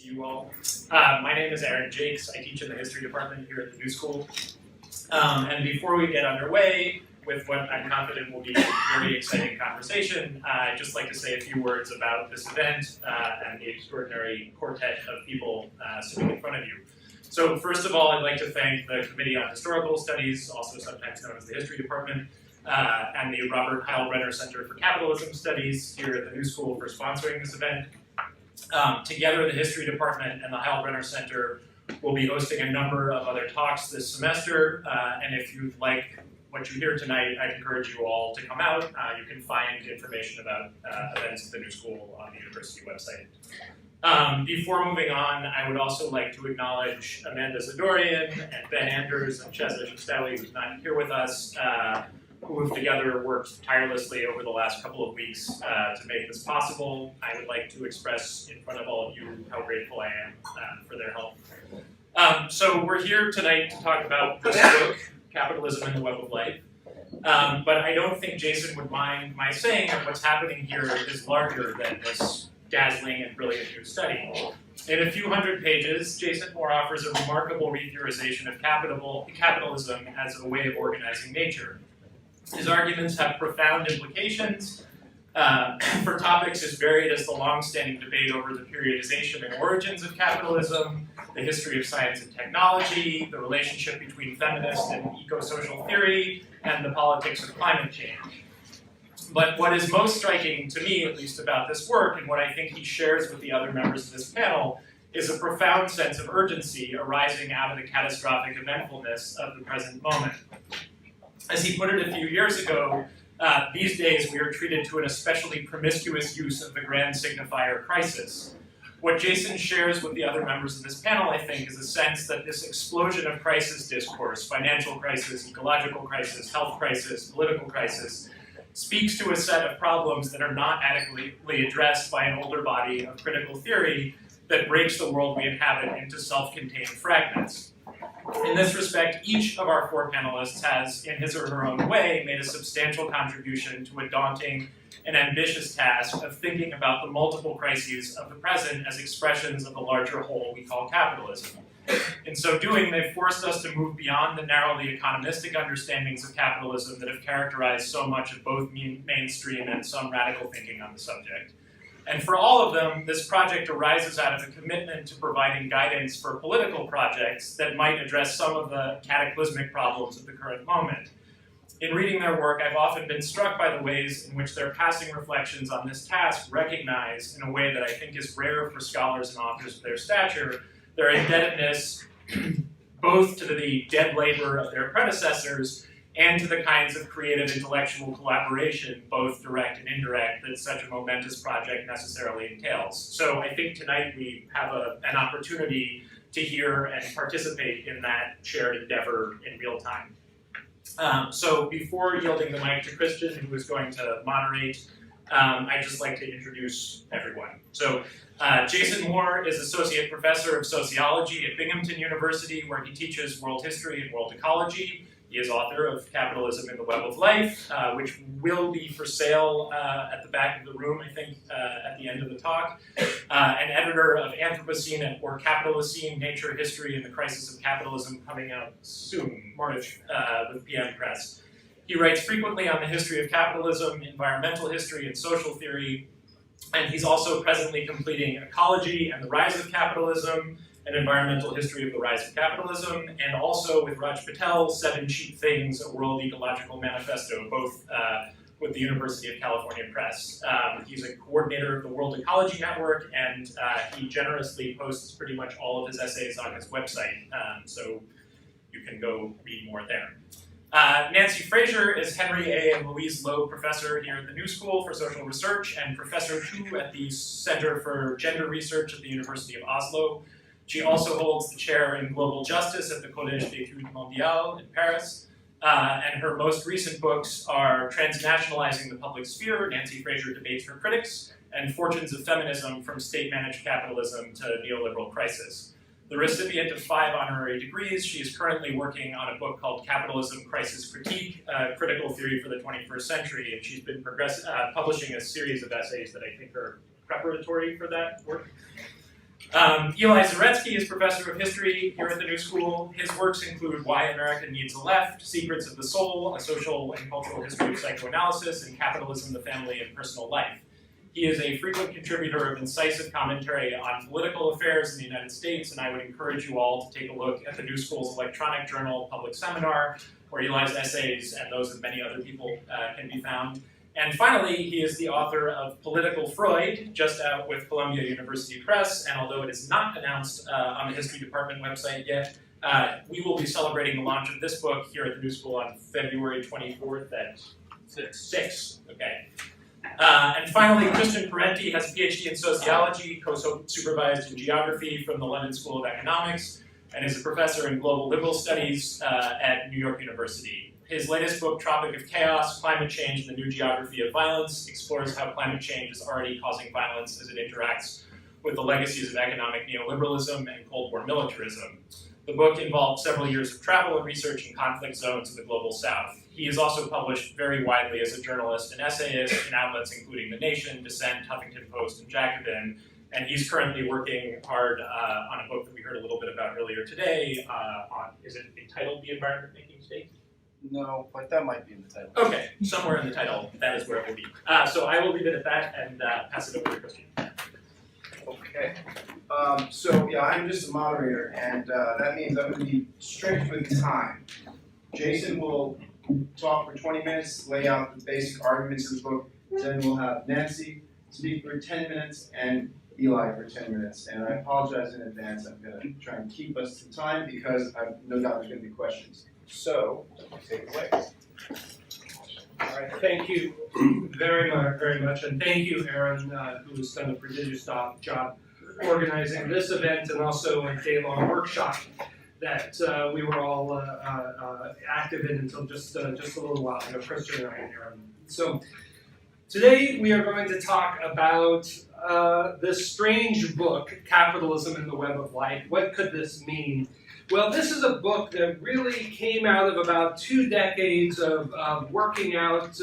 see you all. My name is Aaron Jakes. I teach in the history department here at the New School. And before we get underway with what I'm confident will be a very exciting conversation, I'd just like to say a few words about this event and the extraordinary quartet of people sitting in front of you. So first of all, I'd like to thank the Committee on Historical Studies, also sometimes known as the History Department, and the Robert Heilbrenner Center for Capitalism Studies here at the New School for sponsoring this event. Together, the History Department and the Heilbrenner Center will be hosting a number of other talks this semester, and if you'd like what you hear tonight, I'd encourage you all to come out. You can find information about events at the New School on the university website. Before moving on, I would also like to acknowledge Amanda Zadorian and Ben Anders and Chesa Shestawi, who's not here with us, who have together worked tirelessly over the last couple of weeks to make this possible. I would like to express in front of all of you how grateful I am for their help. So we're here tonight to talk about this book, Capitalism and the Web of Life. But I don't think Jason would mind my saying that what's happening here is larger than this dazzling and brilliant new study. In a few hundred pages, Jason Moore offers a remarkable retheorization of capitalism as a way of organizing nature. His arguments have profound implications for topics as varied as the long-standing debate over the periodization and origins of capitalism, the history of science and technology, the relationship between feminist and eco-social theory, and the politics of climate change. But what is most striking to me, at least, about this work, and what I think he shares with the other members of this panel, is a profound sense of urgency arising out of the catastrophic eventfulness of the present moment. As he put it a few years ago, these days we are treated to an especially promiscuous use of the grand signifier crisis. What Jason shares with the other members of this panel, I think, is a sense that this explosion of crisis discourse, financial crisis, ecological crisis, health crisis, political crisis, speaks to a set of problems that are not adequately addressed by an older body of critical theory that breaks the world we inhabit into self-contained fragments. In this respect, each of our four panelists has, in his or her own way, made a substantial contribution to a daunting and ambitious task of thinking about the multiple crises of the present as expressions of the larger whole we call capitalism. In so doing, they've forced us to move beyond the narrowly economistic understandings of capitalism that have characterized so much of both mainstream and some radical thinking on the subject. And for all of them, this project arises out of a commitment to providing guidance for political projects that might address some of the cataclysmic problems of the current moment. In reading their work, I've often been struck by the ways in which their passing reflections on this task recognize, in a way that I think is rare for scholars and authors of their stature, their indebtedness both to the dead labor of their predecessors and to the kinds of creative intellectual collaboration, both direct and indirect, that such a momentous project necessarily entails. So I think tonight we have an opportunity to hear and participate in that shared endeavor in real time. So before yielding the mic to Christian, who is going to moderate, I'd just like to introduce everyone. So Jason Moore is Associate Professor of Sociology at Binghamton University, where he teaches world history and world ecology. He is author of Capitalism and the Web of Life, which will be for sale at the back of the room, I think, at the end of the talk. An editor of Anthropocene or Capitalocene, Nature, History, and the Crisis of Capitalism, coming out soon, March, with PM Press. He writes frequently on the history of capitalism, environmental history, and social theory, and he's also presently completing Ecology and the Rise of Capitalism, an environmental history of the rise of capitalism, and also with Raj Patel, 7 Cheap Things, a World Ecological Manifesto, both with the University of California Press. He's a coordinator of the World Ecology Network, and he generously posts pretty much all of his essays on his website, so you can go read more there. Nancy Fraser is Henry A. and Louise Loeb Professor here at the New School for Social Research and Professor too at the Center for Gender Research at the University of Oslo. She also holds the chair in global justice at the Collège d'Études Mondiales in Paris. And her most recent books are Transnationalizing the Public Sphere, Nancy Fraser Debates Her Critics, and Fortunes of Feminism from State-Managed Capitalism to Neoliberal Crisis. The recipient of 5 honorary degrees, she is currently working on a book called Capitalism, Crisis, Critique, Critical Theory for the 21st Century, and she's been publishing a series of essays that I think are preparatory for that work. Eli Zaretsky is professor of history here at the New School. His works include Why America Needs a Left, Secrets of the Soul, A Social and Cultural History of Psychoanalysis, and Capitalism, the Family, and Personal Life. He is a frequent contributor of incisive commentary on political affairs in the United States, and I would encourage you all to take a look at the New School's electronic journal, Public Seminar, where Eli's essays and those of many other people can be found. And finally, he is the author of Political Freud, just out with Columbia University Press, and although it is not announced on the History Department website yet, we will be celebrating the launch of this book here at the New School on February 24th at 6. Okay. And finally, Christian Parenti has a PhD in sociology, co-supervised in geography from the London School of Economics, and is a professor in global liberal studies at New York University. His latest book, Tropic of Chaos, Climate Change and the New Geography of Violence, explores how climate change is already causing violence as it interacts with the legacies of economic neoliberalism and Cold War militarism. The book involved several years of travel and research in conflict zones in the global south. He is also published very widely as a journalist and essayist in outlets including The Nation, Dissent, Huffington Post, and Jacobin, and he's currently working hard on a book that we heard a little bit about earlier today. Is it entitled The Environment Making State? No, but that might be in the title. Okay, somewhere in the title, that is where it will be. So I will leave it at that and pass it over to Christian. Okay. So yeah, I'm just a moderator, and that means I'm going to be strict with time. Jason will talk for 20 minutes, lay out the basic arguments of the book. Then we'll have Nancy speak for 10 minutes and Eli for 10 minutes. And I apologize in advance. I'm going to try and keep us to time because I've no doubt there's going to be questions. So, take it away. All right, thank you very much, and thank you, Aaron, who has done a prodigious job organizing this event and also a day-long workshop that we were all active in until just a little while ago, Christian and I and Aaron. So today we are going to talk about this strange book, Capitalism and the Web of Life. What could this mean? Well, this is a book that really came out of about 2 decades of working out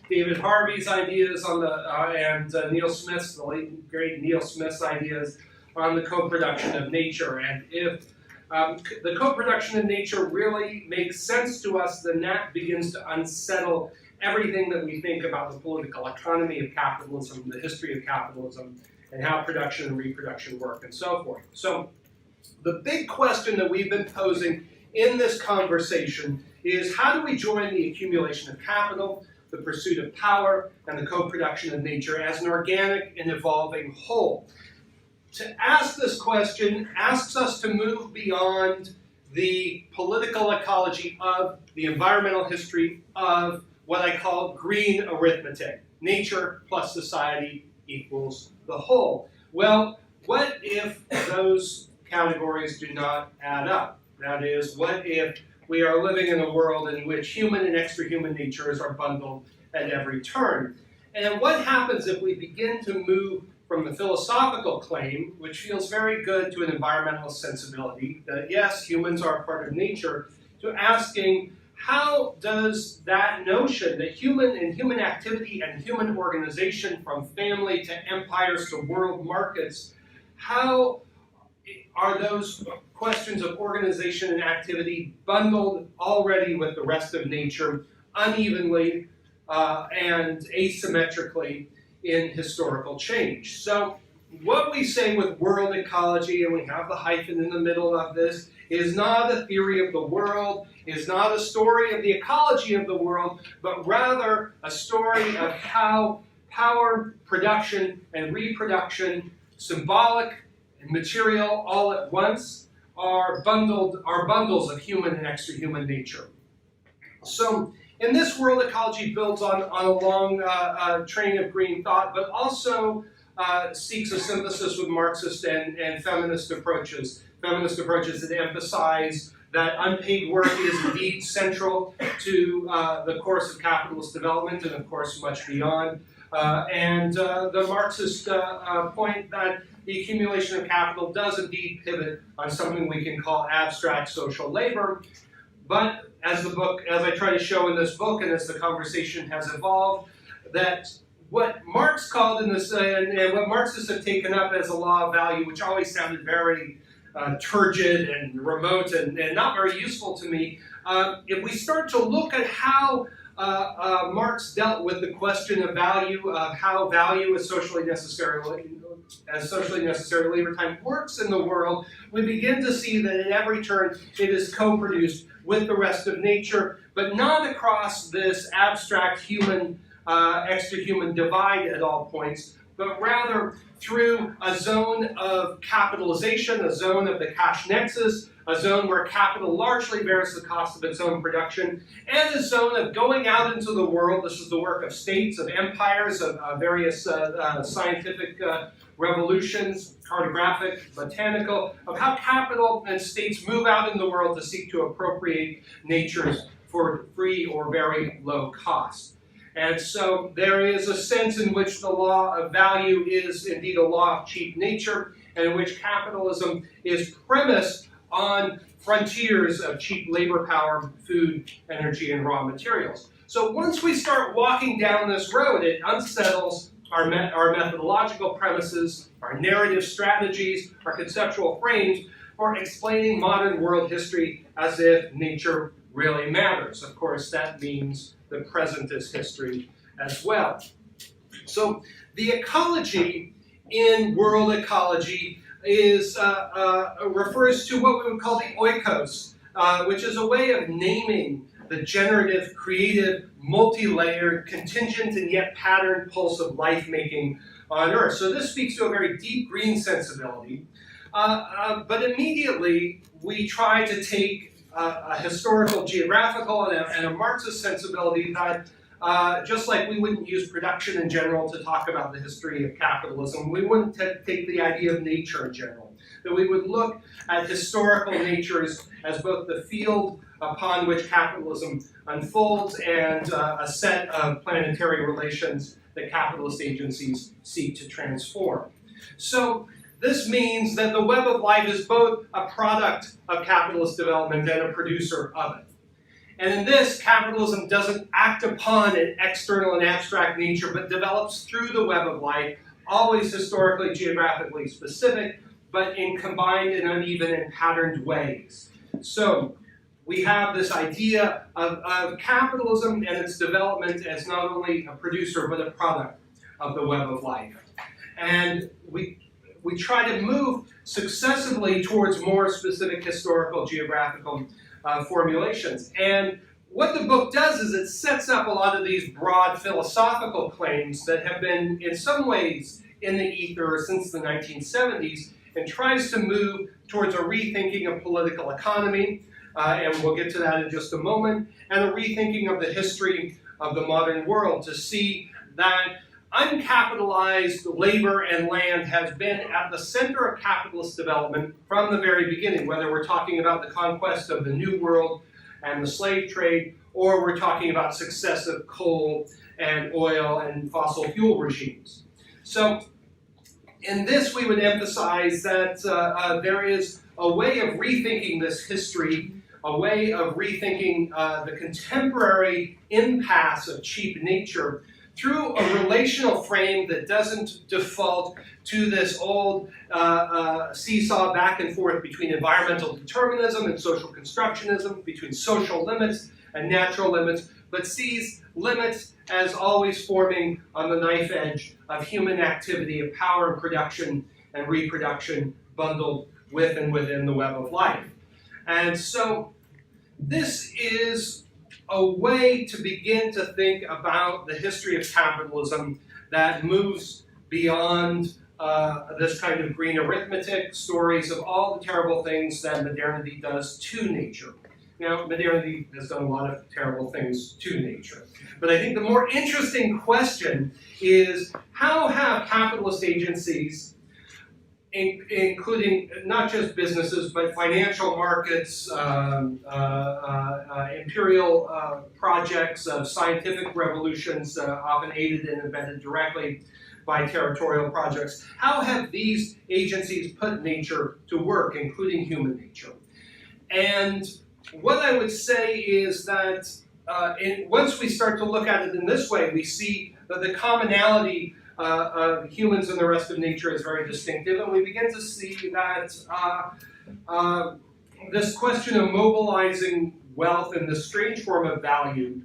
David Harvey's ideas on the and Neil Smith's, the late great Neil Smith's ideas on the co-production of nature. And if the co-production of nature really makes sense to us, then that begins to unsettle everything that we think about the political economy of capitalism, the history of capitalism, and how production and reproduction work, and so forth. So the big question that we've been posing in this conversation is, how do we join the accumulation of capital, the pursuit of power, and the co-production of nature as an organic and evolving whole? To ask this question asks us to move beyond the political ecology of the environmental history of what I call green arithmetic. Nature plus society equals the whole. Well, what if those categories do not add up? That is, what if we are living in a world in which human and extra-human natures are bundled at every turn? And what happens if we begin to move from the philosophical claim, which feels very good to an environmentalist sensibility, that yes, humans are part of nature, to asking, how does that notion that human activity and human organization, from family to empires to world markets, how are those questions of organization and activity bundled already with the rest of nature unevenly and asymmetrically in historical change? So what we say with world ecology, and we have the hyphen in the middle of this, is not a theory of the world, is not a story of the ecology of the world, but rather a story of how power, production, and reproduction, symbolic and material all at once, are bundles of human and extra-human nature. So in this world, ecology builds on a long train of green thought, but also seeks a synthesis with Marxist and feminist approaches that emphasize that unpaid work is indeed central to the course of capitalist development and, of course, much beyond. And the Marxist point that the accumulation of capital does indeed pivot on something we can call abstract social labor. But as I try to show in this book, and as the conversation has evolved, that what Marx called in this, and what Marxists have taken up as a law of value, which always sounded very turgid and remote and not very useful to me, if we start to look at how Marx dealt with the question of value, of how value is socially necessary labor time works in the world, we begin to see that at every turn it is co-produced with the rest of nature, but not across this abstract human, extra-human divide at all points, but rather through a zone of capitalization, a zone of the cash nexus, a zone where capital largely bears the cost of its own production, and a zone of going out into the world. This is the work of states, of empires, of various scientific revolutions, cartographic, botanical, of how capital and states move out in the world to seek to appropriate natures for free or very low cost. And so there is a sense in which the law of value is indeed a law of cheap nature, and in which capitalism is premised on frontiers of cheap labor power, food, energy, and raw materials. So once we start walking down this road, it unsettles our methodological premises, our narrative strategies, our conceptual frames for explaining modern world history as if nature really matters. Of course, that means the present is history as well. So the ecology in world ecology is refers to what we would call the oikos, which is a way of naming the generative, creative, multi-layered, contingent, and yet patterned pulse of life-making on Earth. So this speaks to a very deep green sensibility, but immediately we try to take a historical, geographical, and a Marxist sensibility that just like we wouldn't use production in general to talk about the history of capitalism, we wouldn't take the idea of nature in general. That we would look at historical natures as both the field upon which capitalism unfolds and a set of planetary relations that capitalist agencies seek to transform. So this means that the web of life is both a product of capitalist development and a producer of it. And in this, capitalism doesn't act upon an external and abstract nature, but develops through the web of life, always historically, geographically specific, but in combined and uneven and patterned ways. So we have this idea of capitalism and its development as not only a producer, but a product of the web of life. And we try to move successively towards more specific historical, geographical formulations. And what the book does is it sets up a lot of these broad philosophical claims that have been in some ways in the ether since the 1970s and tries to move towards a rethinking of political economy, and we'll get to that in just a moment, and a rethinking of the history of the modern world to see that uncapitalized labor and land has been at the center of capitalist development from the very beginning, whether we're talking about the conquest of the New World and the slave trade, or we're talking about successive coal and oil and fossil fuel regimes. So in this, we would emphasize that there is a way of rethinking this history, a way of rethinking the contemporary impasse of cheap nature through a relational frame that doesn't default to this old seesaw back and forth between environmental determinism and social constructionism, between social limits and natural limits, but sees limits as always forming on the knife edge of human activity, of power and production and reproduction bundled with and within the web of life. And so this is a way to begin to think about the history of capitalism that moves beyond this kind of green arithmetic, stories of all the terrible things that modernity does to nature. Now, modernity has done a lot of terrible things to nature. But I think the more interesting question is, how have capitalist agencies, including not just businesses, but financial markets, imperial projects of scientific revolutions, often aided and embedded directly by territorial projects, how have these agencies put nature to work, including human nature? And what I would say is that once we start to look at it in this way, we see that the commonality of humans and the rest of nature is very distinctive, and we begin to see that this question of mobilizing wealth in this strange form of value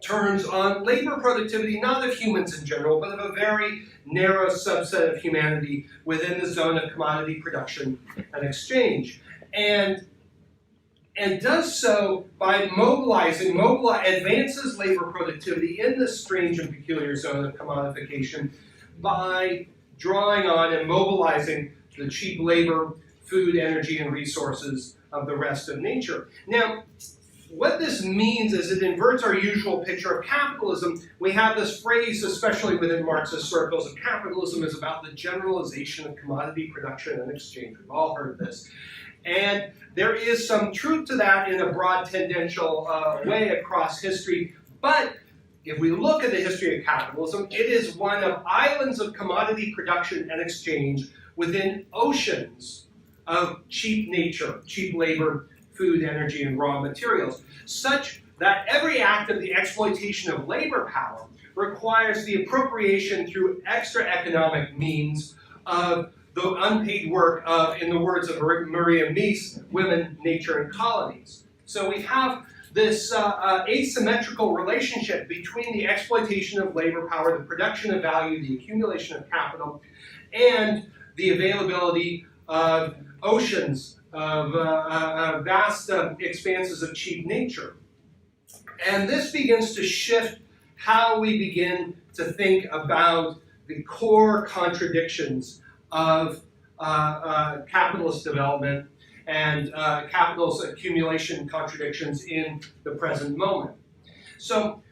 turns on labor productivity, not of humans in general, but of a very narrow subset of humanity within the zone of commodity production and exchange. And does so by advances labor productivity in this strange and peculiar zone of commodification by drawing on and mobilizing the cheap labor, food, energy, and resources of the rest of nature. Now, what this means is it inverts our usual picture of capitalism. We have this phrase, especially within Marxist circles, that capitalism is about the generalization of commodity production and exchange. We've all heard this. And there is some truth to that in a broad tendential way across history. But if we look at the history of capitalism, it is one of islands of commodity production and exchange within oceans of cheap nature, cheap labor, food, energy, and raw materials, such that every act of the exploitation of labor power requires the appropriation through extra economic means of the unpaid work of, in the words of Maria Mies, women, nature, and colonies. So we have this asymmetrical relationship between the exploitation of labor power, the production of value, the accumulation of capital, and the availability of oceans, of vast expanses of cheap nature. And this begins to shift how we begin to think about the core contradictions of capitalist development and capitalist accumulation contradictions in the present moment. So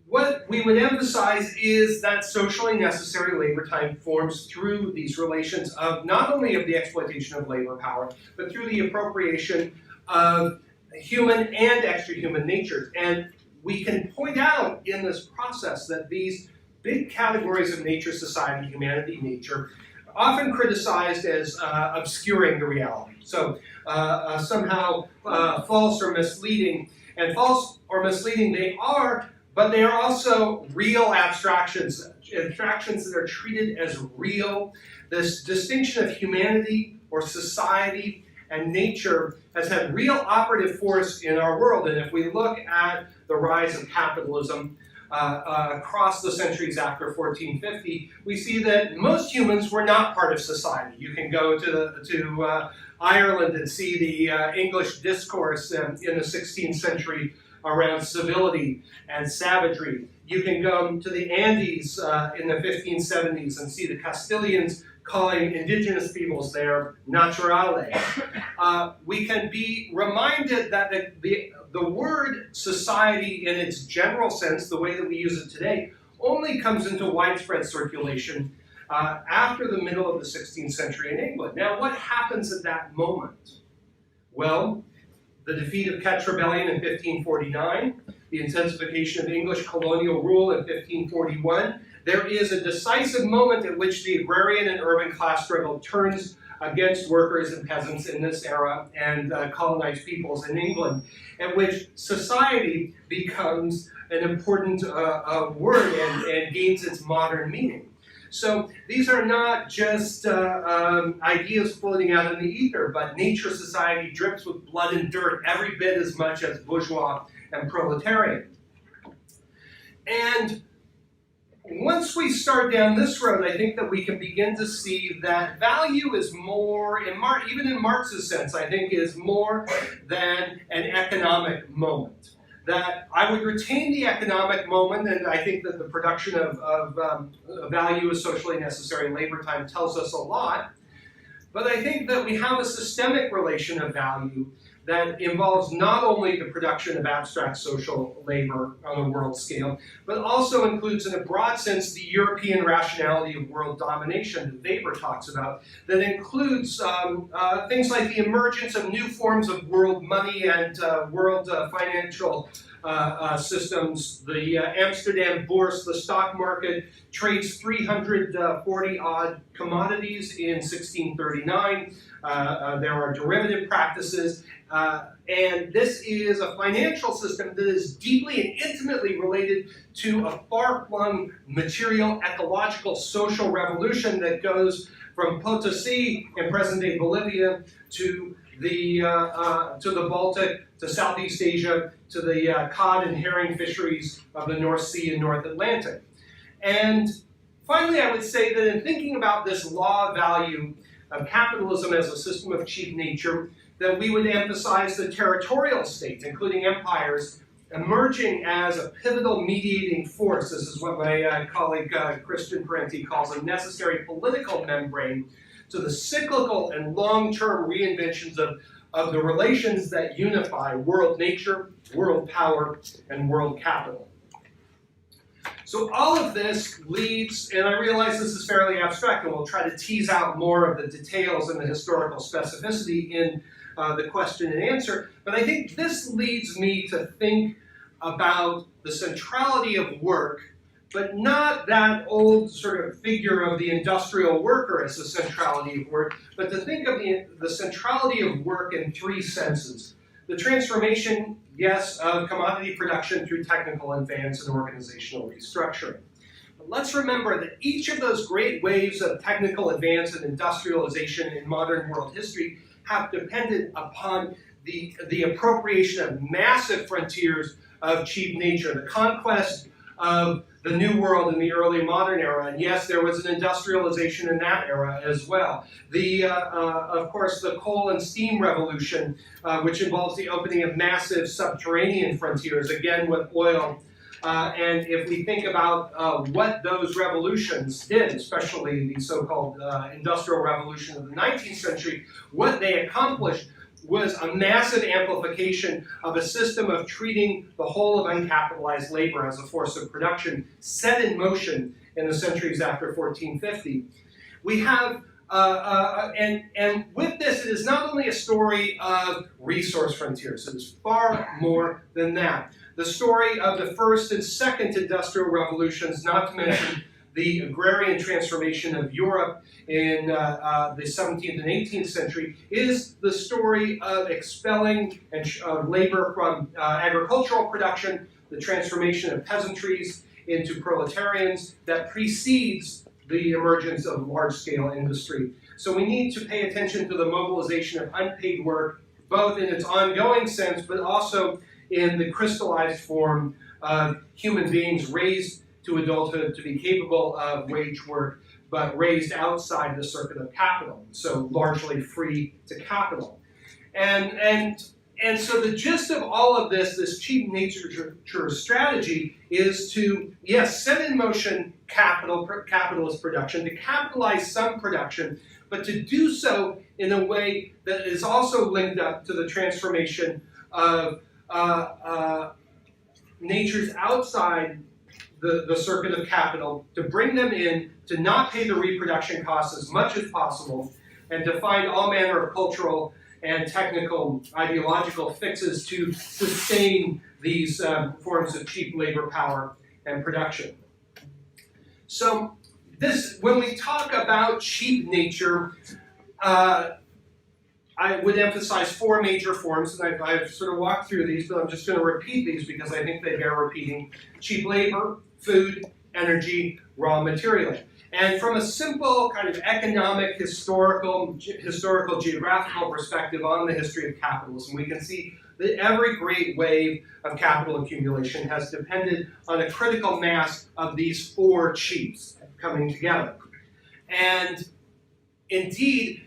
what we would emphasize is that socially necessary labor time forms through these relations of not only of the exploitation of labor power, but through the appropriation of human and extra-human natures. And we can point out in this process that these big categories of nature, society, humanity, nature, often criticized as obscuring the reality. So somehow false or misleading. And false or misleading they are, but they are also real abstractions, abstractions that are treated as real. This distinction of humanity or society and nature has had real operative force in our world. And if we look at the rise of capitalism across the centuries after 1450, we see that most humans were not part of society. You can go to Ireland and see the English discourse in the 16th century around civility and savagery. You can go to the Andes in the 1570s and see the Castilians calling indigenous peoples there naturales. We can be reminded that the word society in its general sense, the way that we use it today, only comes into widespread circulation after the middle of the 16th century in England. Now, what happens at that moment? Well, the defeat of Kett's Rebellion in 1549, the intensification of English colonial rule in 1541, there is a decisive moment at which the agrarian and urban class struggle turns against workers and peasants in this era and colonized peoples in England, at which society becomes an important word and gains its modern meaning. So these are not just ideas floating out in the ether, but nature society drips with blood and dirt every bit as much as bourgeois and proletarian. And once we start down this road, I think that we can begin to see that value is more, even in Marx's sense, I think is more than an economic moment. That I would retain the economic moment, and I think that the production of value is socially necessary labor time tells us a lot. But I think that we have a systemic relation of value that involves not only the production of abstract social labor on a world scale, but also includes in a broad sense the European rationality of world domination that Weber talks about, that includes things like the emergence of new forms of world money and world financial systems. The Amsterdam Bourse, the stock market, trades 340 odd commodities in 1639. There are derivative practices, And this is a financial system that is deeply and intimately related to a far-flung material, ecological, social revolution that goes from Potosi in present-day Bolivia to the Baltic, to Southeast Asia, to the cod and herring fisheries of the North Sea and North Atlantic. And finally, I would say that in thinking about this law of value of capitalism as a system of cheap nature, that we would emphasize the territorial state, including empires, emerging as a pivotal mediating force. This is what my colleague Christian Parenti calls a necessary political membrane to the cyclical and long-term reinventions of the relations that unify world nature, world power, and world capital. So all of this leads, and I realize this is fairly abstract, and we'll try to tease out more of the details and the historical specificity in the question and answer, but I think this leads me to think about the centrality of work, but not that old sort of figure of the industrial worker as the centrality of work, but to think of the centrality of work in three senses. The transformation, yes, of commodity production through technical advance and organizational restructuring. But let's remember that each of those great waves of technical advance and industrialization in modern world history have depended upon the appropriation of massive frontiers of cheap nature, the conquest of the New World in the early modern era, and yes, there was an industrialization in that era as well. Of course, the coal and steam revolution, which involves the opening of massive subterranean frontiers, again with oil. And if we think about what those revolutions did, especially the so-called Industrial Revolution of the 19th century, what they accomplished was a massive amplification of a system of treating the whole of uncapitalized labor as a force of production set in motion in the centuries after 1450. We have, and with this, it is not only a story of resource frontiers, it is far more than that. The story of the first and second industrial revolutions, not to mention the agrarian transformation of Europe in the 17th and 18th century, is the story of expelling labor from agricultural production, the transformation of peasantries into proletarians that precedes the emergence of large-scale industry. So we need to pay attention to the mobilization of unpaid work, both in its ongoing sense, but also in the crystallized form of human beings raised to adulthood to be capable of wage work, but raised outside the circuit of capital, so largely free to capital. And so the gist of all of this cheap nature strategy is to, yes, set in motion capitalist production, to capitalize some production, but to do so in a way that is also linked up to the transformation of natures outside the circuit of capital, to bring them in, to not pay the reproduction costs as much as possible, and to find all manner of cultural and technical ideological fixes to sustain these forms of cheap labor power and production. So when we talk about cheap nature, I would emphasize four major forms, and I've sort of walked through these, but I'm just going to repeat these because I think they bear repeating. Cheap labor, food, energy, raw material. And from a simple kind of economic, historical, geographical perspective on the history of capitalism, we can see that every great wave of capital accumulation has depended on a critical mass of these four cheaps coming together. And indeed,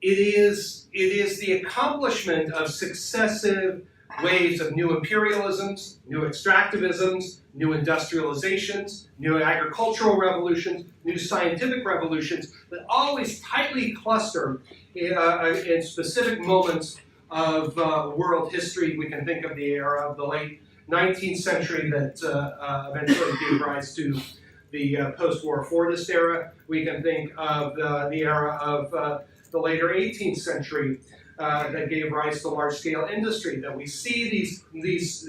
it is the accomplishment of successive waves of new imperialisms, new extractivisms, new industrializations, new agricultural revolutions, new scientific revolutions that always tightly cluster in specific moments of world history. We can think of the era of the late 19th century that eventually gave rise to the post-war Fordist era. We can think of the era of the later 18th century that gave rise to large-scale industry, that we see these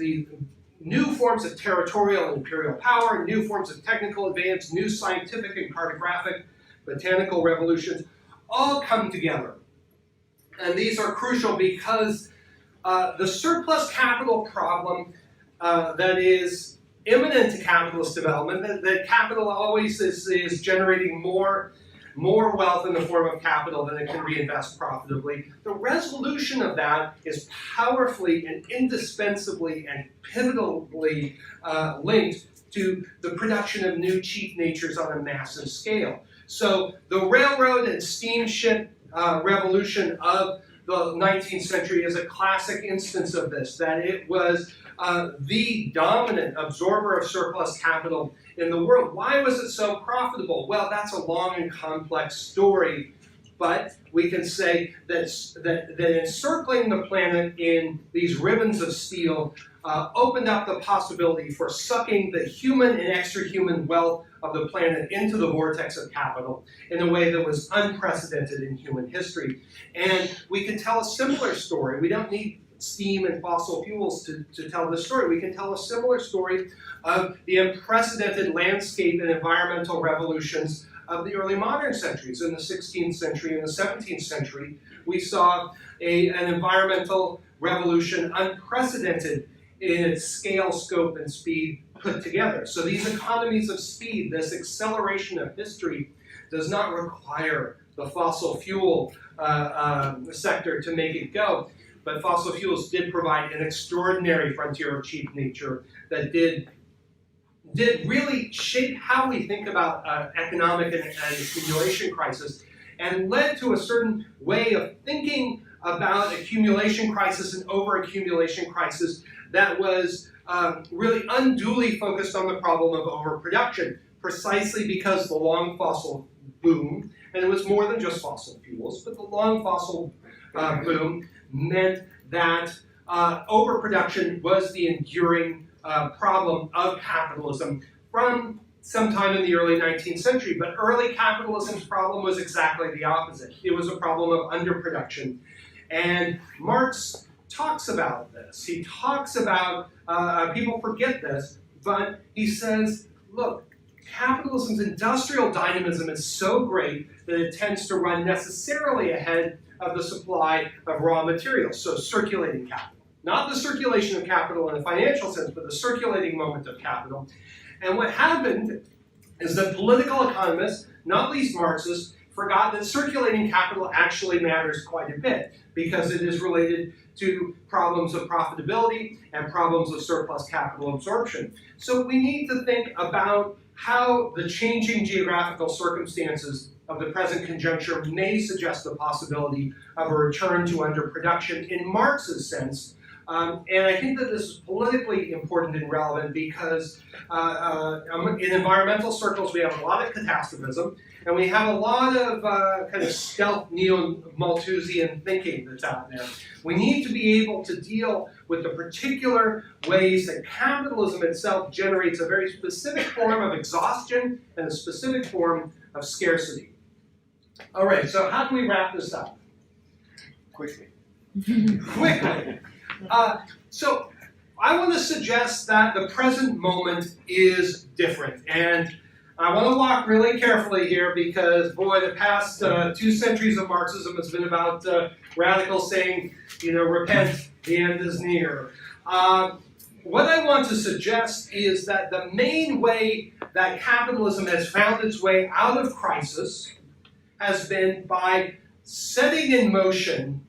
new forms of territorial and imperial power, new forms of technical advance, new scientific and cartographic, botanical revolutions, all come together. And these are crucial because the surplus capital problem that is imminent to capitalist development, that capital always is generating more wealth in the form of capital than it can reinvest profitably. The resolution of that is powerfully and indispensably and pivotally linked to the production of new cheap natures on a massive scale. So the railroad and steamship revolution of the 19th century is a classic instance of this, that it was the dominant absorber of surplus capital in the world. Why was it so profitable? Well, that's a long and complex story, but we can say that encircling the planet in these ribbons of steel opened up the possibility for sucking the human and extra-human wealth of the planet into the vortex of capital in a way that was unprecedented in human history. And we can tell a similar story. We don't need steam and fossil fuels to tell this story. We can tell a similar story of the unprecedented landscape and environmental revolutions of the early modern centuries. In the 16th century and the 17th century, we saw an environmental revolution unprecedented in its scale, scope, and speed put together. So these economies of speed, this acceleration of history, does not require the fossil fuel sector to make it go. But fossil fuels did provide an extraordinary frontier of cheap nature that did really shape how we think about economic and accumulation crisis, and led to a certain way of thinking about accumulation crisis and over-accumulation crisis that was really unduly focused on the problem of overproduction, precisely because the long fossil boom, and it was more than just fossil fuels, but the long fossil boom meant that overproduction was the enduring problem of capitalism from sometime in the early 19th century. But early capitalism's problem was exactly the opposite. It was a problem of underproduction. And Marx talks about this. He talks about, people forget this, but he says, look, capitalism's industrial dynamism is so great that it tends to run necessarily ahead of the supply of raw materials, so circulating capital. Not the circulation of capital in a financial sense, but the circulating moment of capital. And what happened is that political economists, not least Marxists, forgot that circulating capital actually matters quite a bit because it is related to problems of profitability and problems of surplus capital absorption. So we need to think about how the changing geographical circumstances of the present conjuncture may suggest the possibility of a return to underproduction in Marx's sense. And I think that this is politically important and relevant because in environmental circles we have a lot of catastrophism, and we have a lot of kind of stealth neo-Malthusian thinking that's out there. We need to be able to deal with the particular ways that capitalism itself generates a very specific form of exhaustion and a specific form of scarcity. All right, so how can we wrap this up? Quickly. Quickly. So I want to suggest that the present moment is different. And I want to walk really carefully here because, boy, the past 2 centuries of Marxism has been about radicals saying, repent, the end is near. What I want to suggest is that the main way that capitalism has found its way out of crisis has been by setting in motion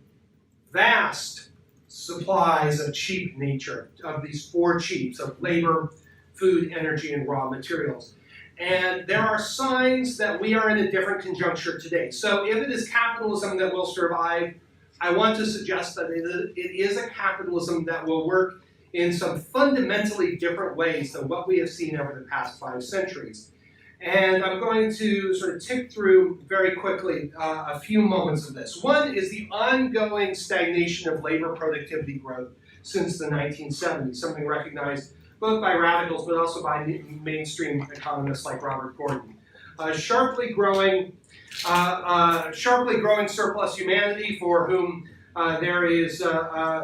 vast supplies of cheap nature, of these 4 cheaps, of labor, food, energy, and raw materials. And there are signs that we are in a different conjuncture today. So if it is capitalism that will survive, I want to suggest that it is a capitalism that will work in some fundamentally different ways than what we have seen over the past 5 centuries. And I'm going to sort of tick through very quickly a few moments of this. One is the ongoing stagnation of labor productivity growth since the 1970s, something recognized both by radicals but also by mainstream economists like Robert Gordon. Sharply growing surplus humanity for whom there is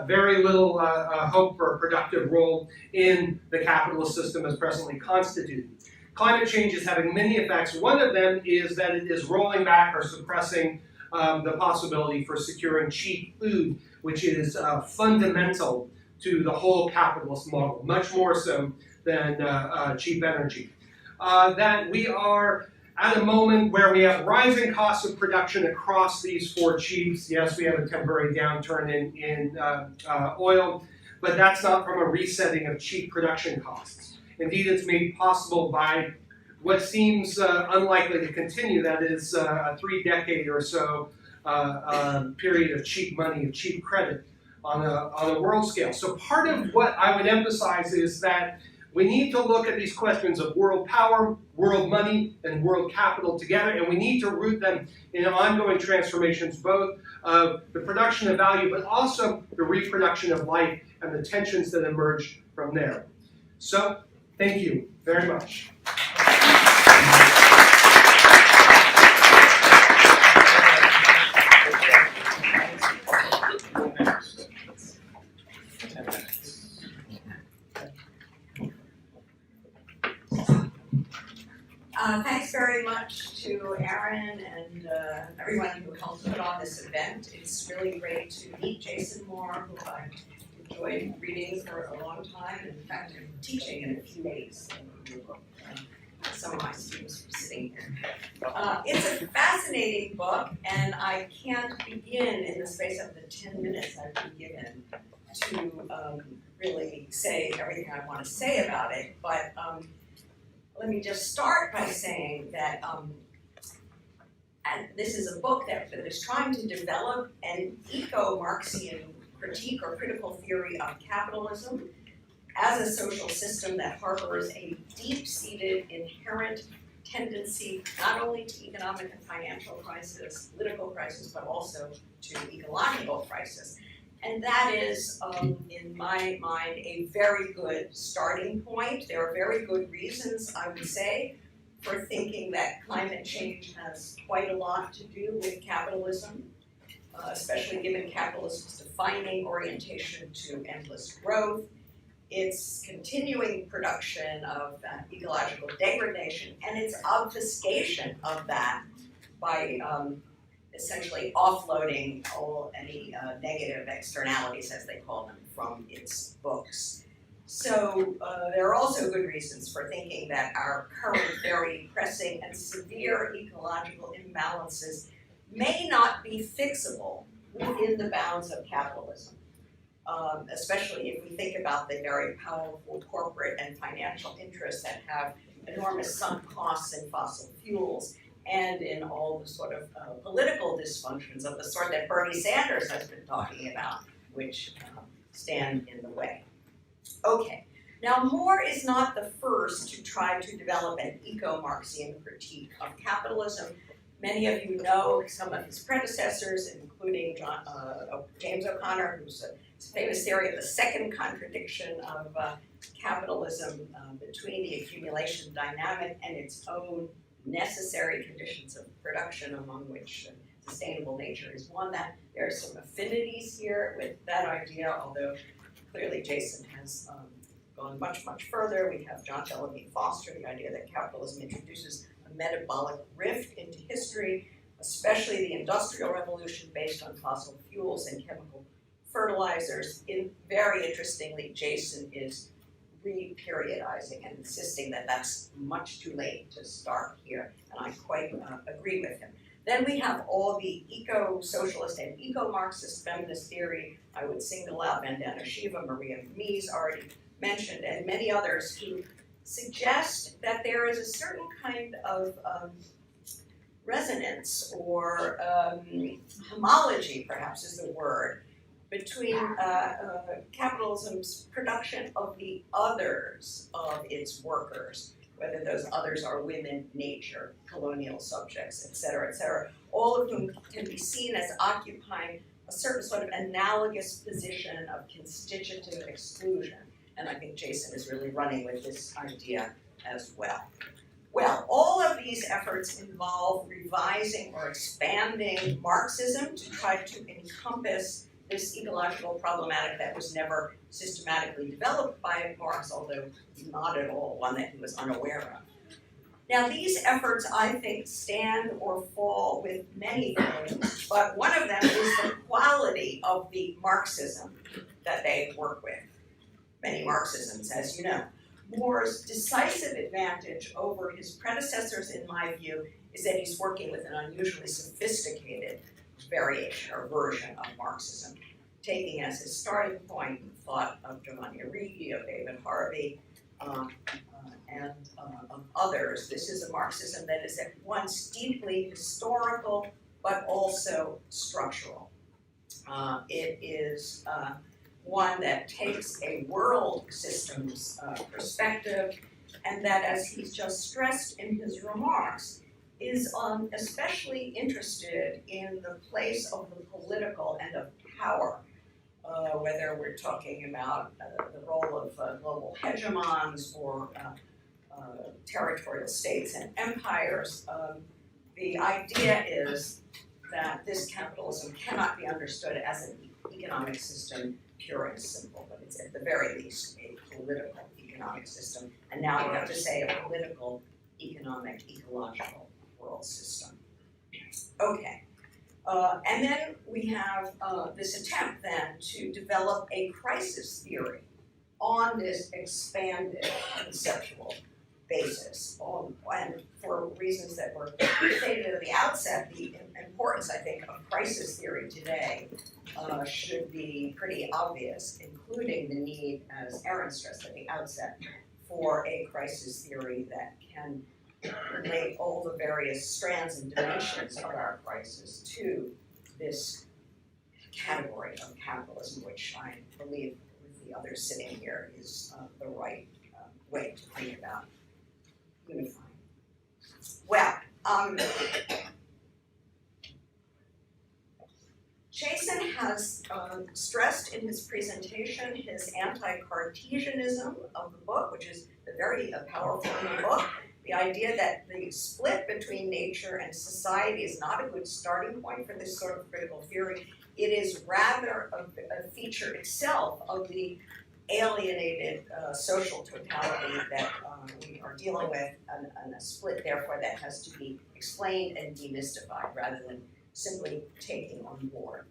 very little hope for a productive role in the capitalist system as presently constituted. Climate change is having many effects. One of them is that it is rolling back or suppressing the possibility for securing cheap food which is fundamental to the whole capitalist model, much more so than cheap energy. That we are at a moment where we have rising costs of production across these four chiefs. Yes, we have a temporary downturn in oil, but that's not from a resetting of cheap production costs. Indeed, it's made possible by what seems unlikely to continue, that is a 3-decade or so period of cheap money, of cheap credit on a world scale. So part of what I would emphasize is that we need to look at these questions of world power, world money, and world capital together, and we need to root them in ongoing transformations, both of the production of value, but also the reproduction of life and the tensions that emerge from there. So, thank you very much. Thanks very much to Aaron and everyone who helped put on this event. It's really great to meet Jason Moore, who I've enjoyed reading for a long time. In fact, I'm teaching in a few days. Some of my students are sitting here. It's a fascinating book, and I can't begin in the space of the 10 minutes I've been given to really say everything I want to say about it. But let me just start by saying that and this is a book that is trying to develop an eco-Marxian critique or critical theory of capitalism as a social system that harbors a deep-seated inherent tendency not only to economic and financial crisis, political crisis, but also to ecological crisis. And that is, in my mind, a very good starting point. There are very good reasons, I would say, for thinking that climate change has quite a lot to do with capitalism, especially given capitalism's defining orientation to endless growth, its continuing production of ecological degradation, and its obfuscation of that by essentially offloading any negative externalities, as they call them, from its books. So there are also good reasons for thinking that our current very pressing and severe ecological imbalances may not be fixable within the bounds of capitalism, especially if we think about the very powerful corporate and financial interests that have enormous sunk costs in fossil fuels and in all the sort of political dysfunctions of the sort that Bernie Sanders has been talking about, which stand in the way. Okay, now Moore is not the first to try to develop an eco-Marxian critique of capitalism. Many of you know some of his predecessors, including James O'Connor, who's a famous theory of the second contradiction of capitalism between the accumulation dynamic and its own necessary conditions of production, among which sustainable nature is one. That there are some affinities here with that idea, although clearly Jason has gone much, much further. We have John Delavine Foster, the idea that capitalism introduces a metabolic rift into history, especially the Industrial Revolution based on fossil fuels and chemical fertilizers. Very interestingly, Jason is re-periodizing and insisting that that's much too late to start here, and I quite agree with him. Then we have all the eco-socialist and eco-Marxist feminist theory. I would single out Vandana Shiva, Maria Mies, already mentioned, and many others who suggest that there is a certain kind of resonance or homology, perhaps is the word, between capitalism's production of the others of its workers, whether those others are women, nature, colonial subjects, et cetera, all of whom can be seen as occupying a certain sort of analogous position of constitutive exclusion. And I think Jason is really running with this idea as well. Well, all of these efforts involve revising or expanding Marxism to try to encompass this ecological problematic that was never systematically developed by Marx, although not at all one that he was unaware of. Now, these efforts, I think, stand or fall with many things, but one of them is the quality of the Marxism that they work with. Many Marxisms, as you know. Moore's decisive advantage over his predecessors, in my view, is that he's working with an unusually sophisticated variation or version of Marxism, taking as his starting point the thought of Giovanni Arrighi, of David Harvey, and of others. This is a Marxism that is at once deeply historical, but also structural. It is one that takes a world systems perspective, and that, as he's just stressed in his remarks, is especially interested in the place of the political and of power, whether we're talking about the role of global hegemons or territorial states and empires. The idea is that this capitalism cannot be understood as an economic system pure and simple, but it's at the very least a political economic system, and now we have to say a political, economic, ecological world system. Okay, and then we have this attempt then to develop a crisis theory on this expanded conceptual basis, and for reasons that were stated at the outset, the importance, I think, of crisis theory today should be pretty obvious, including the need, as Aaron stressed at the outset, for a crisis theory that can relate all the various strands and dimensions of our crisis to this category of capitalism, which I believe, with the others sitting here, is the right way to think about unifying. Well, Jason has stressed in his presentation his anti-Cartesianism of the book, which is a very powerful new book. The idea that the split between nature and society is not a good starting point for this sort of critical theory. It is rather a feature itself of the alienated social totality that we are dealing with, and a split, therefore, that has to be explained and demystified rather than simply taking on board.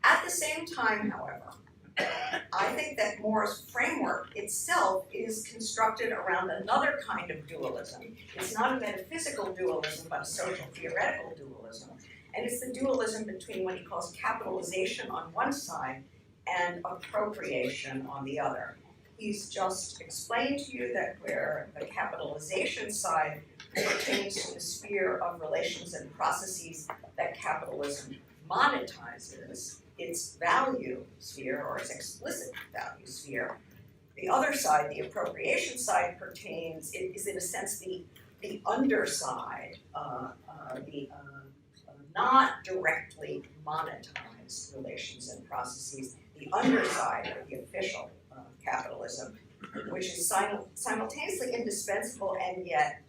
At the same time, however, I think that Moore's framework itself is constructed around another kind of dualism. It's not a metaphysical dualism, but a social theoretical dualism. And it's the dualism between what he calls capitalization on one side and appropriation on the other. He's just explained to you that where the capitalization side pertains to the sphere of relations and processes that capitalism monetizes, its value sphere, or its explicit value sphere. The other side, the appropriation side, is in a sense the underside, the not directly monetized relations and processes, the underside of the official capitalism, which is simultaneously indispensable and yet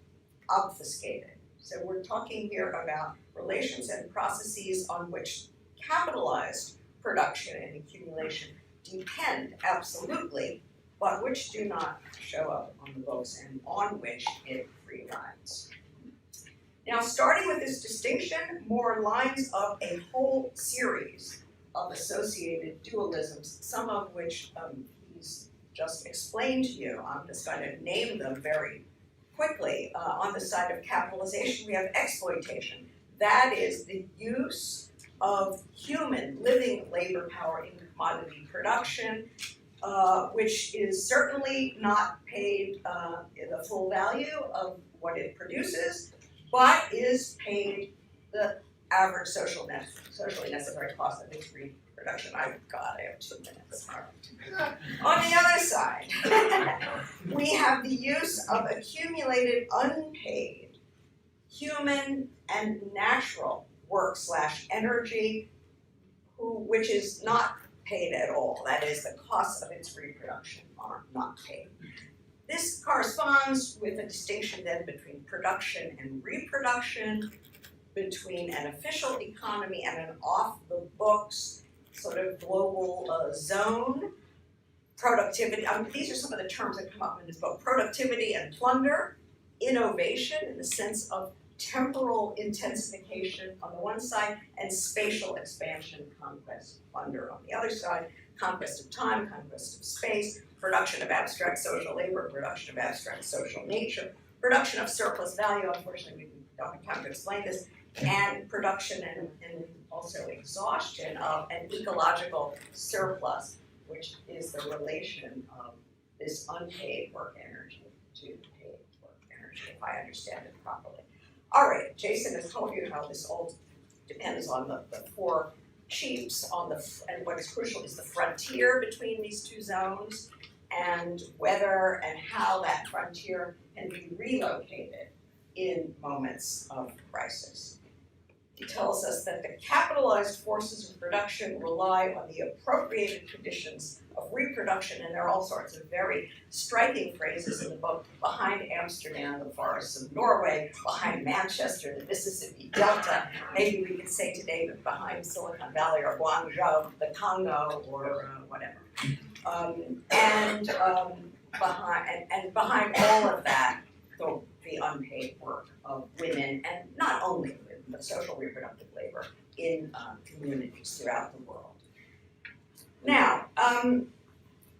obfuscated. So we're talking here about relations and processes on which capitalized production and accumulation depend absolutely, but which do not show up on the books and on which it free rides. Now, starting with this distinction, Moore lines up a whole series of associated dualisms, some of which he's just explained to you. I'm just going to name them very quickly. On the side of capitalization, we have exploitation. That is the use of human living labor power in commodity production, which is certainly not paid the full value of what it produces, but is paid the average socially necessary cost of its reproduction. I have 2 minutes. On the other side, we have the use of accumulated unpaid human and natural work/energy, which is not paid at all. That is, the costs of its reproduction are not paid. This corresponds with a distinction then between production and reproduction, between an official economy and an off-the-books sort of global zone. Productivity, these are some of the terms that come up in this book. Productivity and plunder, innovation in the sense of temporal intensification on the one side and spatial expansion, conquest, plunder on the other side, conquest of time, conquest of space, production of abstract social labor, production of abstract social nature, production of surplus value, unfortunately we don't have time to explain this, and production and also exhaustion of an ecological surplus, which is the relation of this unpaid work energy to paid work energy, if I understand it properly. All right, Jason has told you how this all depends on the four chiefs and what is crucial is the frontier between these two zones and whether and how that frontier can be relocated in moments of crisis. He tells us that the capitalized forces of production rely on the appropriated conditions of reproduction, and there are all sorts of very striking phrases in the book. Behind Amsterdam, the forests of Norway; behind Manchester, the Mississippi Delta; maybe we could say today that behind Silicon Valley or Guangzhou, the Congo, or whatever. Behind all of that, the unpaid work of women, and not only women, but social reproductive labor in communities throughout the world. Now,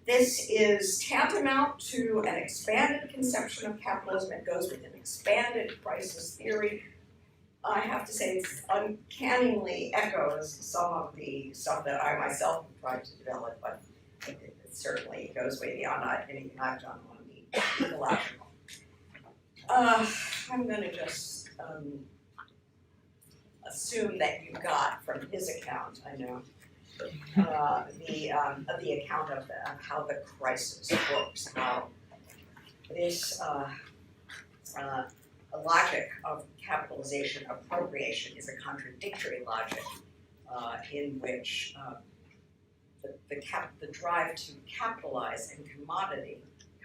this is tantamount to an expanded conception of capitalism. It goes with an expanded crisis theory. I have to say it uncannily echoes some of the stuff that I myself have tried to develop, but it certainly goes way beyond anything I've done on the ecological. I'm going to just assume that you got from his account, I know, the account of how the crisis works, how this logic of capitalization appropriation is a contradictory logic in which the drive to capitalize and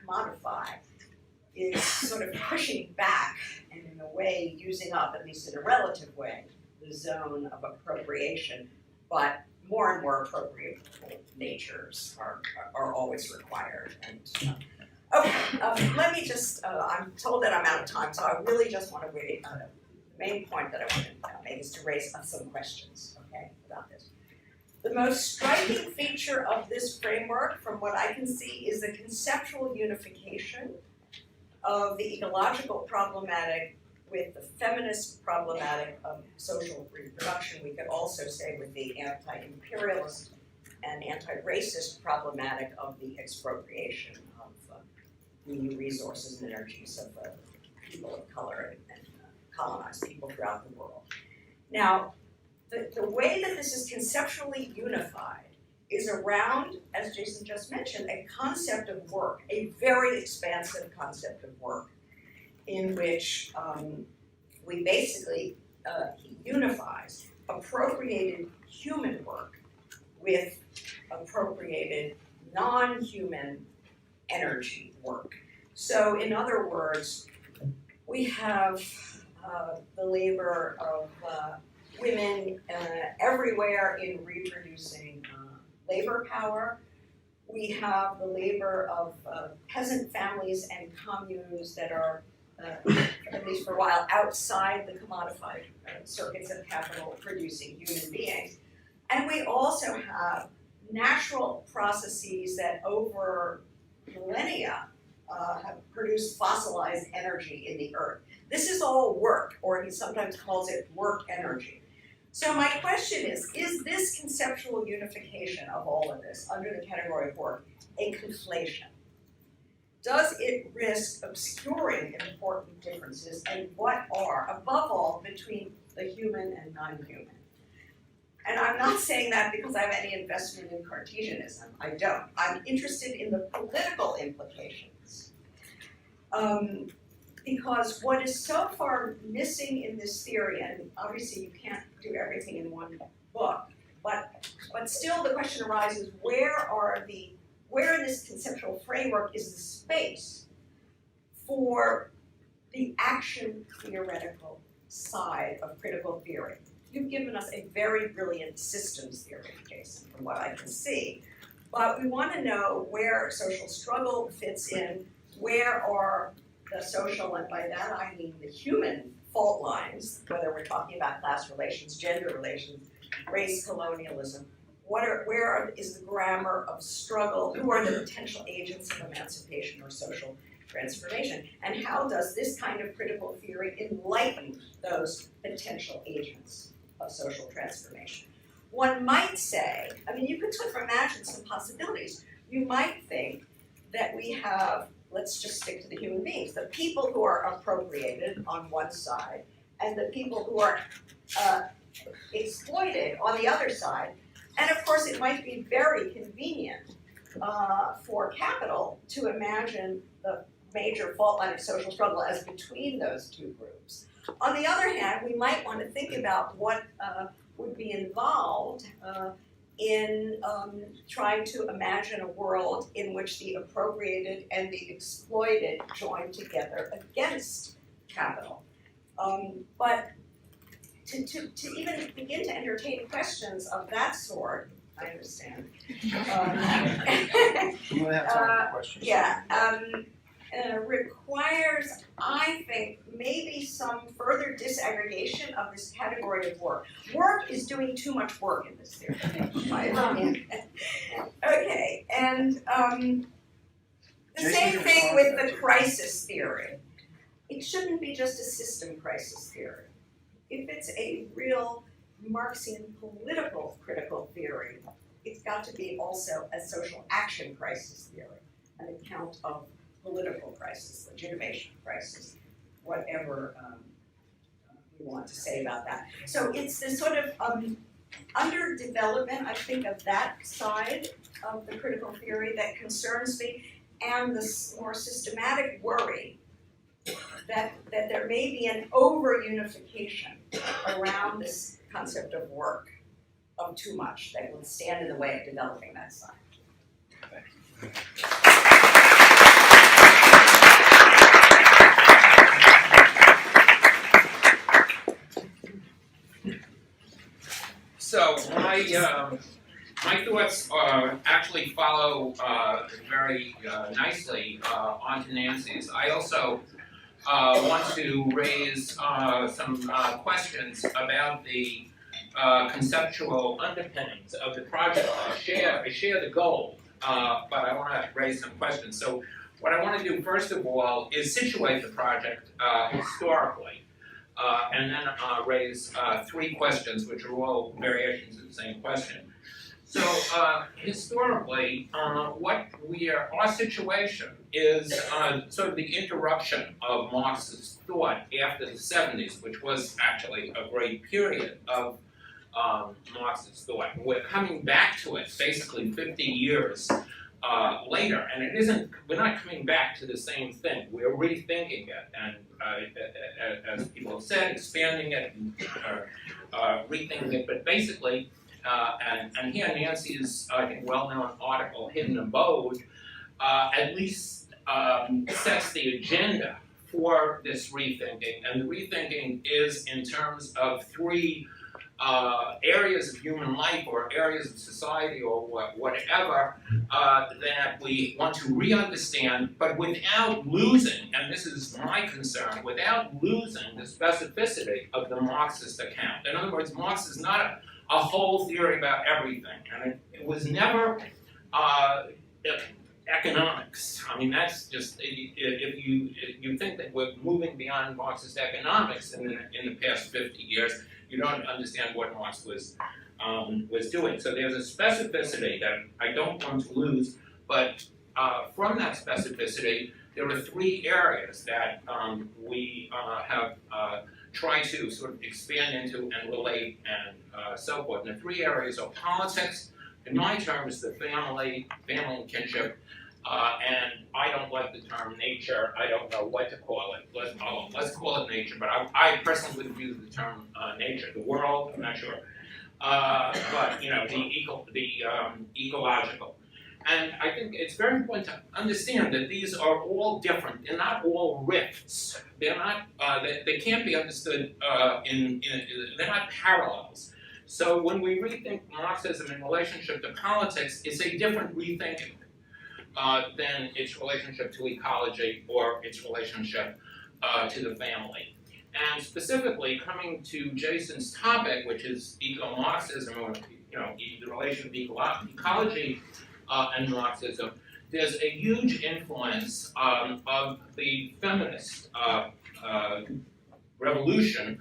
commodify is sort of pushing back and in a way using up, at least in a relative way, the zone of appropriation, but more and more appropriate natures are always required. And let me just, I'm told that I'm out of time, so I really just want to wait. The main point that I want to make is to raise some questions, okay, about this. The most striking feature of this framework, from what I can see, is the conceptual unification of the ecological problematic with the feminist problematic of social reproduction. We could also say with the anti-imperialist and anti-racist problematic of the expropriation of the resources and energies of people of color and colonized people throughout the world. Now, the way that this is conceptually unified is around, as Jason just mentioned, a concept of work, a very expansive concept of work, in which we basically, he unifies appropriated human work with appropriated non-human energy work. So in other words, we have the labor of women everywhere in reproducing labor power. We have the labor of peasant families and communes that are, at least for a while, outside the commodified circuits of capital producing human beings. And we also have natural processes that over millennia have produced fossilized energy in the earth. This is all work, or he sometimes calls it work energy. So my question is this conceptual unification of all of this under the category of work a conflation? Does it risk obscuring important differences, and what are, above all, between the human and non-human? And I'm not saying that because I have any investment in Cartesianism. I don't. I'm interested in the political implications. Because what is so far missing in this theory, and obviously you can't do everything in one book, but still the question arises, where in this conceptual framework is the space for the action theoretical side of critical theory? You've given us a very brilliant systems theory, Jason, from what I can see, but we want to know where social struggle fits in, where are the social, and by that I mean the human fault lines, whether we're talking about class relations, gender relations, race, colonialism, where is the grammar of struggle, who are the potential agents of emancipation or social transformation, and how does this kind of critical theory enlighten those potential agents of social transformation? One might say, I mean, you could sort of imagine some possibilities. You might think that we have, let's just stick to the human beings, the people who are appropriated on one side, and the people who are exploited on the other side. And of course, it might be very convenient for capital to imagine the major fault line of social struggle as between those two groups. On the other hand, we might want to think about what would be involved in trying to imagine a world in which the appropriated and the exploited join together against capital. But to even begin to entertain questions of that sort, I understand. You want to have time for questions? Yeah, requires, I think, maybe some further disaggregation of this category of work. Work is doing too much work in this theory, in my opinion. Okay, and the same thing with the crisis theory. It shouldn't be just a system crisis theory. If it's a real Marxian political critical theory, it's got to be also a social action crisis theory, an account of political crisis, legitimation crisis, whatever we want to say about that. So it's this sort of underdevelopment, I think, of that side of the critical theory that concerns me, and this more systematic worry that there may be an over-unification around this concept of work, of too much, that will stand in the way of developing that side. So my thoughts actually follow very nicely onto Nancy's. I also want to raise some questions about the conceptual underpinnings of the project. I share the goal, but I want to raise some questions. So what I want to do first of all is situate the project historically. And then raise three questions, which are all variations of the same question. So historically, our situation is sort of the interruption of Marx's thought after the 70s, which was actually a great period of Marx's thought. We're coming back to it basically 50 years later, and we're not coming back to the same thing. We're rethinking it, and as people have said, expanding it and rethinking it. But basically, and here Nancy's, I think, well-known article, Hidden Abode, at least sets the agenda for this rethinking. And the rethinking is in terms of three areas of human life or areas of society or whatever that we want to re-understand, but without losing, and this is my concern, without losing the specificity of the Marxist account. In other words, Marx is not a whole theory about everything, and it was never economics. I mean, that's just, if you think that we're moving beyond Marxist economics in the past 50 years, you don't understand what Marx was doing. So there's a specificity that I don't want to lose, but from that specificity, there are three areas that we have tried to sort of expand into and relate and so forth. And the three areas are politics, in my terms, the family and kinship, and I don't like the term nature. I don't know what to call it. Let's call it nature, but I personally would use the term nature. The world, I'm not sure, but you know, the ecological. And I think it's very important to understand that these are all different. They're not all rifts. They're not. They can't be understood they're not parallels. So when we rethink Marxism in relationship to politics, it's a different rethinking. than its relationship to ecology or its relationship to the family. And specifically, coming to Jason's topic, which is eco-Marxism, or the relation of ecology and Marxism, there's a huge influence of the feminist revolution,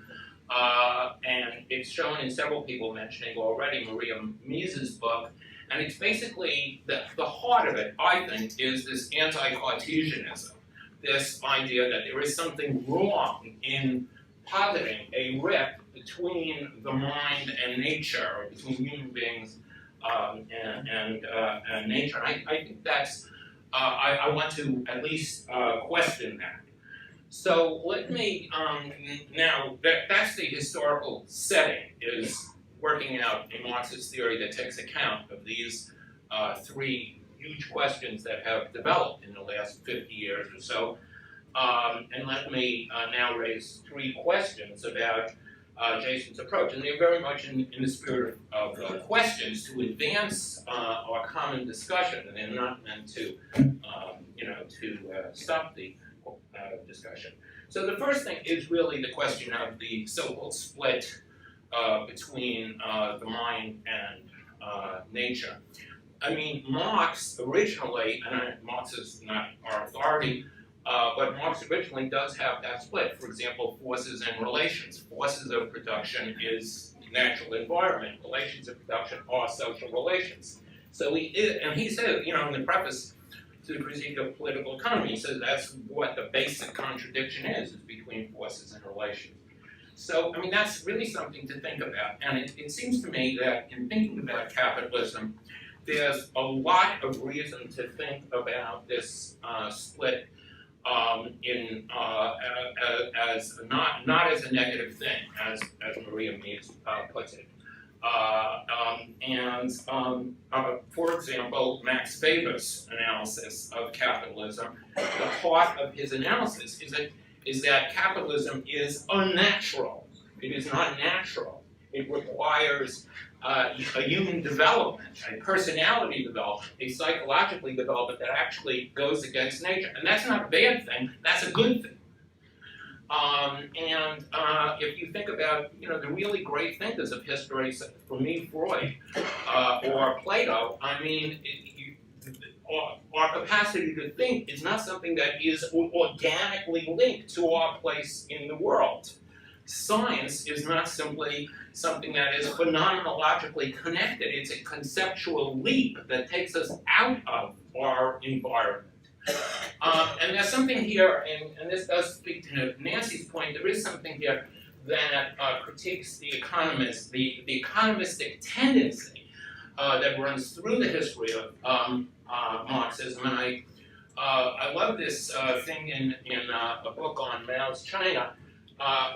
and it's shown in several people mentioning already Maria Mies's book, and it's basically, the heart of it, I think, is this anti-Cartesianism, this idea that there is something wrong in positing a rift between the mind and nature, or between human beings and nature. And I think that's, I want to at least question that. So let me, now, that's the historical setting, is working out a Marxist theory that takes account of these three huge questions that have developed in the last 50 years or so. And let me now raise three questions about Jason's approach. And they're very much in the spirit of questions to advance our common discussion, and they're not meant to, stop the discussion. So the first thing is really the question of the so-called split between the mind and nature. I mean, Marx originally, and Marx is not our authority, but Marx originally does have that split. For example, forces and relations. Forces of production is natural environment. Relations of production are social relations. So he said, in the preface to the Critique of Political Economy, he says that's what the basic contradiction is between forces and relations. So, I mean, that's really something to think about. And it seems to me that in thinking about capitalism, there's a lot of reason to think about this split as not as a negative thing, as Maria Mies puts it. For example, Max Weber's analysis of capitalism, the heart of his analysis is that capitalism is unnatural. It is not natural. It requires a human development, a personality development, a psychological development that actually goes against nature. And that's not a bad thing, that's a good thing. If you think about, the really great thinkers of history, for me, Freud, or Plato, I mean, our capacity to think is not something that is organically linked to our place in the world. Science is not simply something that is phenomenologically connected. It's a conceptual leap that takes us out of our environment. And there's something here, and this does speak to Nancy's point, there is something here that critiques the economist, the economistic tendency that runs through the history of Marxism. And I love this thing in a book on Mao's China,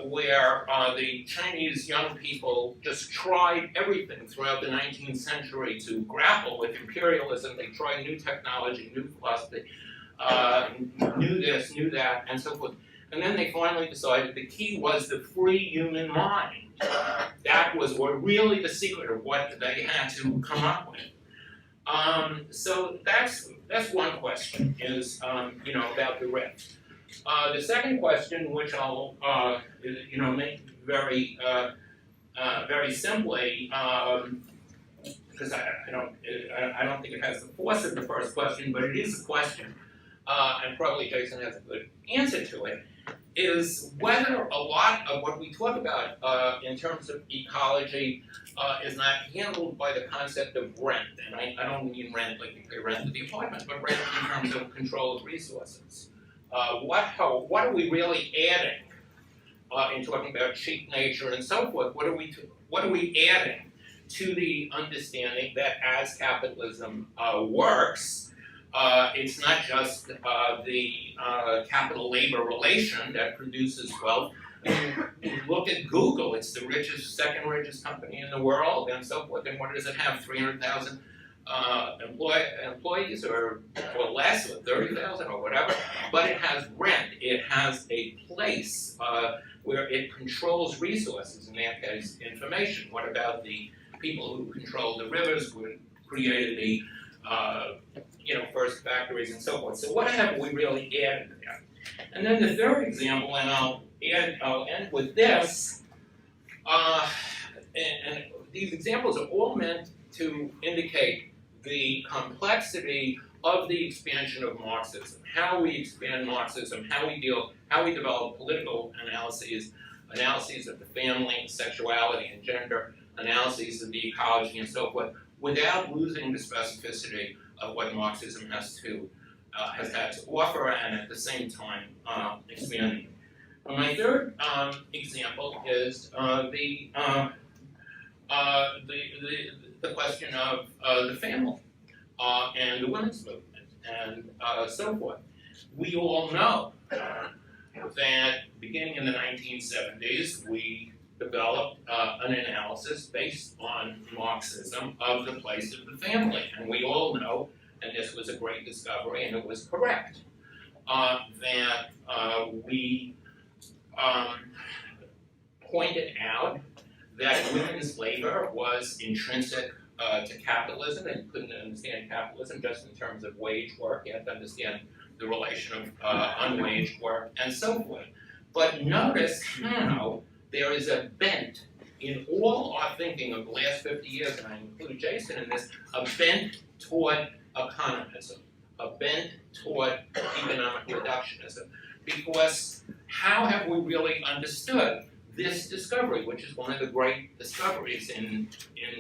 where the Chinese young people just tried everything throughout the 19th century to grapple with imperialism. They tried new technology, new philosophy, knew this, knew that, and so forth. And then they finally decided the key was the free human mind. That was really the secret of what they had to come up with. So that's one question, is about the rift. The second question, which I'll make very simply, because I don't think it has the force of the first question, but it is a question, and probably Jason has a good answer to it, is whether a lot of what we talk about in terms of ecology is not handled by the concept of rent. And I don't mean rent like you pay rent to the apartment, but rent in terms of control of resources. What are we really adding in talking about cheap nature and so forth? What are we adding to the understanding that as capitalism works, it's not just the capital-labor relation that produces wealth. Look at Google; it's the second richest company in the world, and so forth. And what does it have? 300,000 employees, or less, or 30,000, or whatever. But it has rent. It has a place where it controls resources. In that case, information. What about the people who control the rivers? Who created the first factories and so forth. So what have we really added there? And then the third example, and I'll end with this, and these examples are all meant to indicate the complexity of the expansion of Marxism, how we expand Marxism, how we develop political analyses of the family, sexuality, and gender, analyses of the ecology, and so forth, without losing the specificity of what Marxism has had to offer, and at the same time expanding. My third example is the question of the family and the women's movement and so forth. We all know that beginning in the 1970s, we developed an analysis based on Marxism of the place of the family. And we all know, and this was a great discovery, and it was correct, that we pointed out that women's labor was intrinsic to capitalism, and you couldn't understand capitalism just in terms of wage work. You had to understand the relation of unwaged work and so forth. But notice how there is a bent in all our thinking of the last 50 years, and I include Jason in this, a bent toward economism, a bent toward economic reductionism. Because how have we really understood this discovery, which is one of the great discoveries in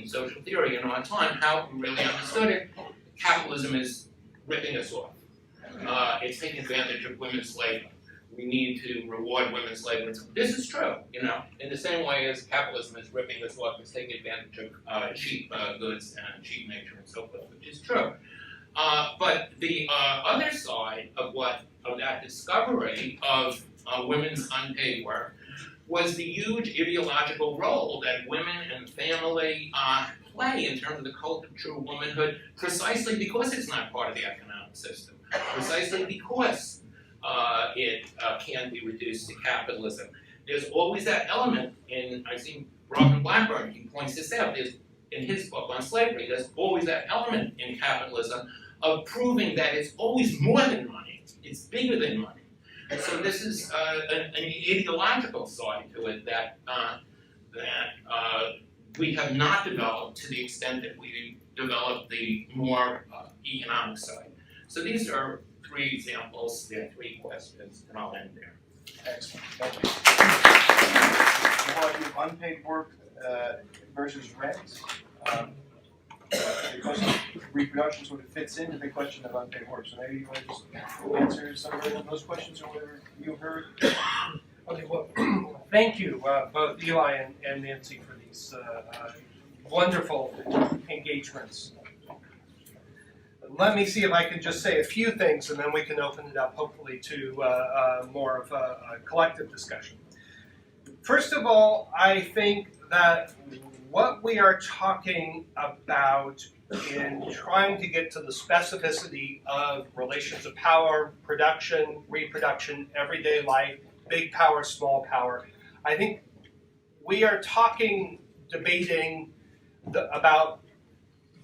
social theory in our time? How have we really understood it? Capitalism is ripping us off. It's taking advantage of women's labor. We need to reward women's labor. This is true, in the same way as capitalism is ripping us off, it's taking advantage of cheap goods and cheap nature and so forth, which is true. But the other side of that discovery of women's unpaid work was the huge ideological role that women and family play in terms of the cult of true womanhood, precisely because it's not part of the economic system, precisely because it can be reduced to capitalism. There's always that element I've seen Robin Blackburn, he points this out, in his book on slavery, there's always that element in capitalism of proving that it's always more than money, it's bigger than money. And so this is an ideological side to it that we have not developed to the extent that we developed the more economic side. So these are three examples, there are three questions, and I'll end there. Excellent, thank you. You want to do unpaid work versus rent? The question of reproduction sort of fits into the question of unpaid work. So maybe you want to just answer some of those questions or whatever you heard. Okay, well, thank you, both Eli and Nancy, for these wonderful engagements. Let me see if I can just say a few things, and then we can open it up, hopefully, to more of a collective discussion. First of all, I think that what we are talking about in trying to get to the specificity of relations of power, production, reproduction, everyday life, big power, small power, I think we are debating about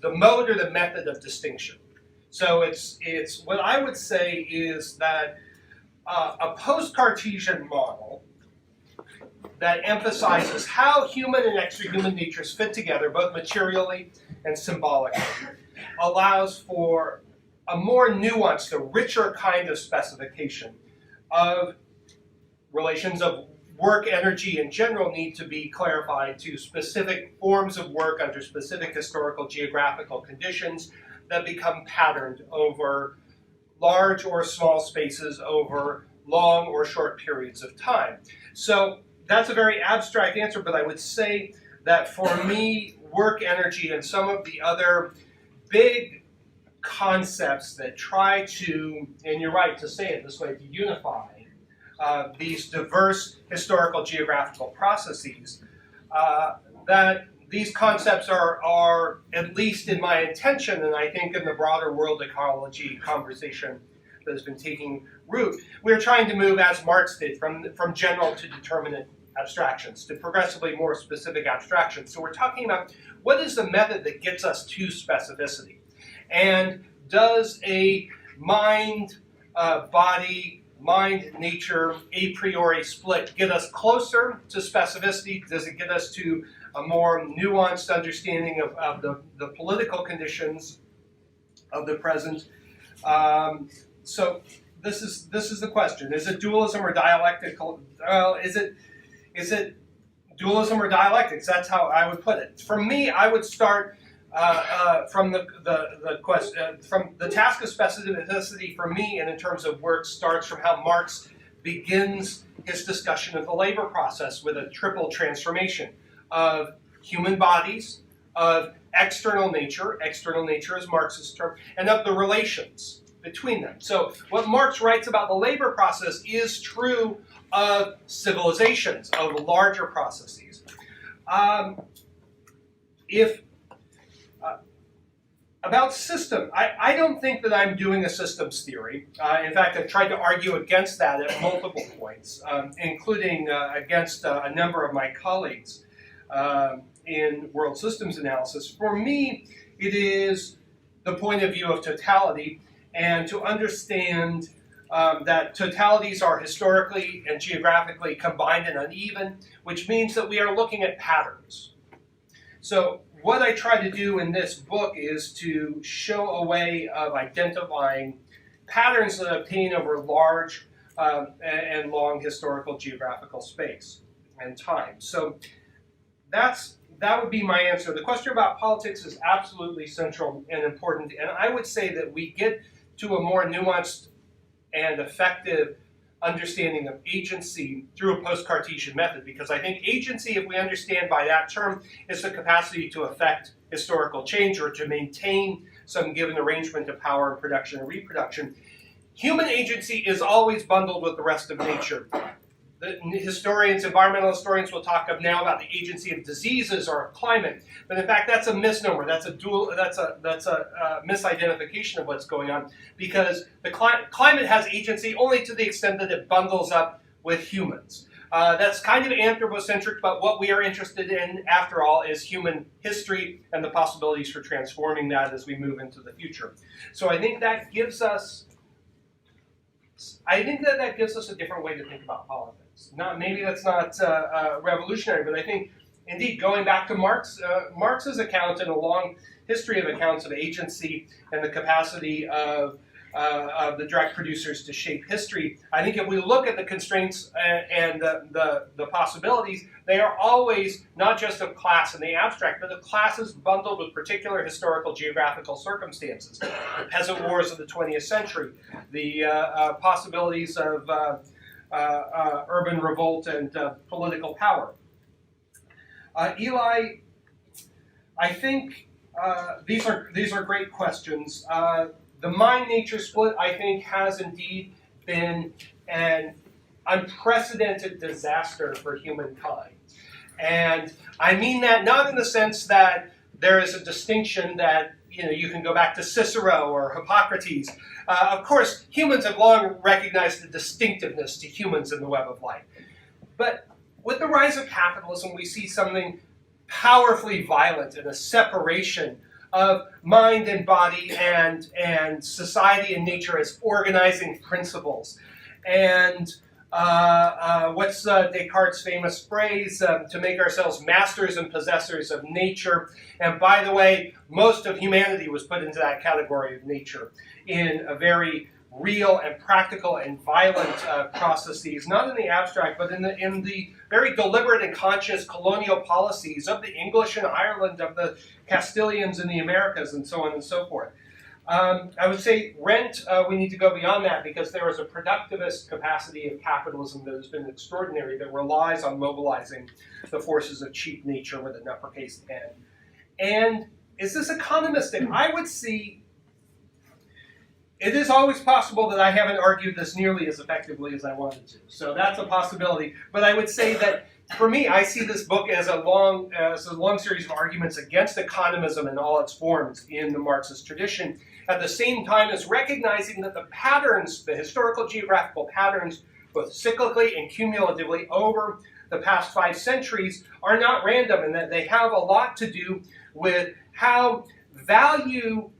the mode or the method of distinction. So it's what I would say is that a post-Cartesian model that emphasizes how human and extra-human natures fit together, both materially and symbolically, allows for a more nuanced, a richer kind of specification of relations of work, energy in general need to be clarified to specific forms of work under specific historical, geographical conditions that become patterned over large or small spaces over long or short periods of time. So that's a very abstract answer, but I would say that for me, work, energy, and some of the other big concepts that try to, and you're right to say it this way, to unify these diverse historical geographical processes, that these concepts are, at least in my intention, and I think in the broader world ecology conversation that has been taking root, we're trying to move, as Marx did, from general to determinate abstractions, to progressively more specific abstractions. So we're talking about what is the method that gets us to specificity. And does a mind-body, mind-nature a priori split get us closer to specificity? Does it get us to a more nuanced understanding of the political conditions of the present? So this is the question. Is it dualism or dialectical? Is it dualism or dialectics? That's how I would put it. For me, I would start from the question, from the task of specificity for me, and in terms of work, starts from how Marx begins his discussion of the labor process with a triple transformation of human bodies, of external nature is Marx's term, and of the relations between them. So what Marx writes about the labor process is true of civilizations, of larger processes. About system, I don't think that I'm doing a systems theory. In fact, I've tried to argue against that at multiple points, including against a number of my colleagues in world systems analysis. For me, it is the point of view of totality, and to understand that totalities are historically and geographically combined and uneven, which means that we are looking at patterns. So what I try to do in this book is to show a way of identifying patterns that obtain over large and long historical geographical space and time. So that would be my answer. The question about politics is absolutely central and important, and I would say that we get to a more nuanced and effective understanding of agency through a post-Cartesian method, because I think agency, if we understand by that term, is the capacity to affect historical change or to maintain some given arrangement of power and production and reproduction. Human agency is always bundled with the rest of nature. The environmental historians will talk of now about the agency of diseases or of climate, but in fact that's a misnomer. That's a misidentification of what's going on, because the climate has agency only to the extent that it bundles up with humans. That's kind of anthropocentric, but what we are interested in, after all, is human history and the possibilities for transforming that as we move into the future. So I think that gives us that gives us a different way to think about politics. Maybe that's not revolutionary, but I think, indeed, going back to Marx's account and a long history of accounts of agency and the capacity of the direct producers to shape history, I think if we look at the constraints and the possibilities, they are always not just of class in the abstract, but of classes bundled with particular historical geographical circumstances. The peasant wars of the 20th century, the possibilities of urban revolt and political power. Eli, I think these are great questions. The mind-nature split, I think, has indeed been an unprecedented disaster for humankind. And I mean that not in the sense that there is a distinction that you can go back to Cicero or Hippocrates. Of course, humans have long recognized the distinctiveness to humans in the web of life. But with the rise of capitalism, we see something powerfully violent and a separation of mind and body and society and nature as organizing principles. And what's Descartes' famous phrase, to make ourselves masters and possessors of nature. And by the way, most of humanity was put into that category of nature in a very real and practical and violent processes, not in the abstract, but in the very deliberate and conscious colonial policies of the English in Ireland, of the Castilians in the Americas, and so on and so forth. I would say rent, we need to go beyond that, because there is a productivist capacity of capitalism that has been extraordinary, that relies on mobilizing the forces of cheap nature with an uppercase N. And is this economistic? I would see, it is always possible that I haven't argued this nearly as effectively as I wanted to. So that's a possibility. But I would say that, for me, I see this book as a long series of arguments against economism in all its forms in the Marxist tradition, at the same time as recognizing that the patterns, the historical geographical patterns, both cyclically and cumulatively over the past 5 centuries, are not random, and that they have a lot to do with how value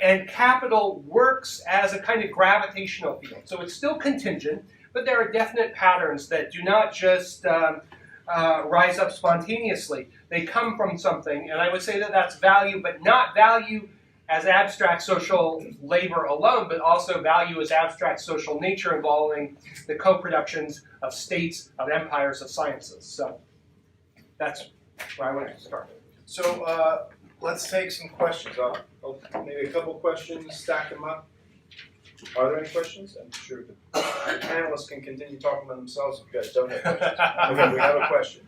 And capital works as a kind of gravitational field. So it's still contingent, but there are definite patterns that do not just rise up spontaneously. They come from something, and I would say that that's value, but not value as abstract social labor alone, but also value as abstract social nature involving the co-productions of states, of empires, of sciences. So that's where I want to start. So let's take some questions. Maybe a couple questions, stack them up. Are there any questions? I'm sure the panelists can continue talking about themselves if you guys don't have questions. Okay, we have a question.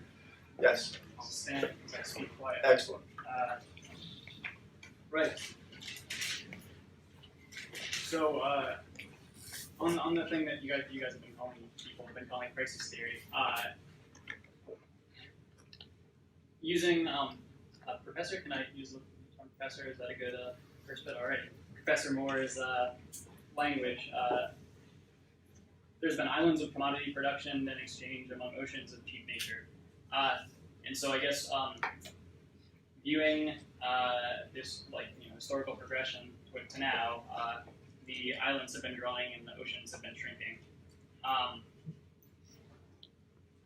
Yes. I'll stand because I speak quiet. Excellent. Right. So on the thing that you guys have been calling, people have been calling crisis theory, using a professor, can I use the term professor? Is that a good first bit? All right. Professor Moore's language. There's been islands of commodity production and exchange among oceans of cheap nature. And so I guess viewing this historical progression to now, the islands have been growing and the oceans have been shrinking.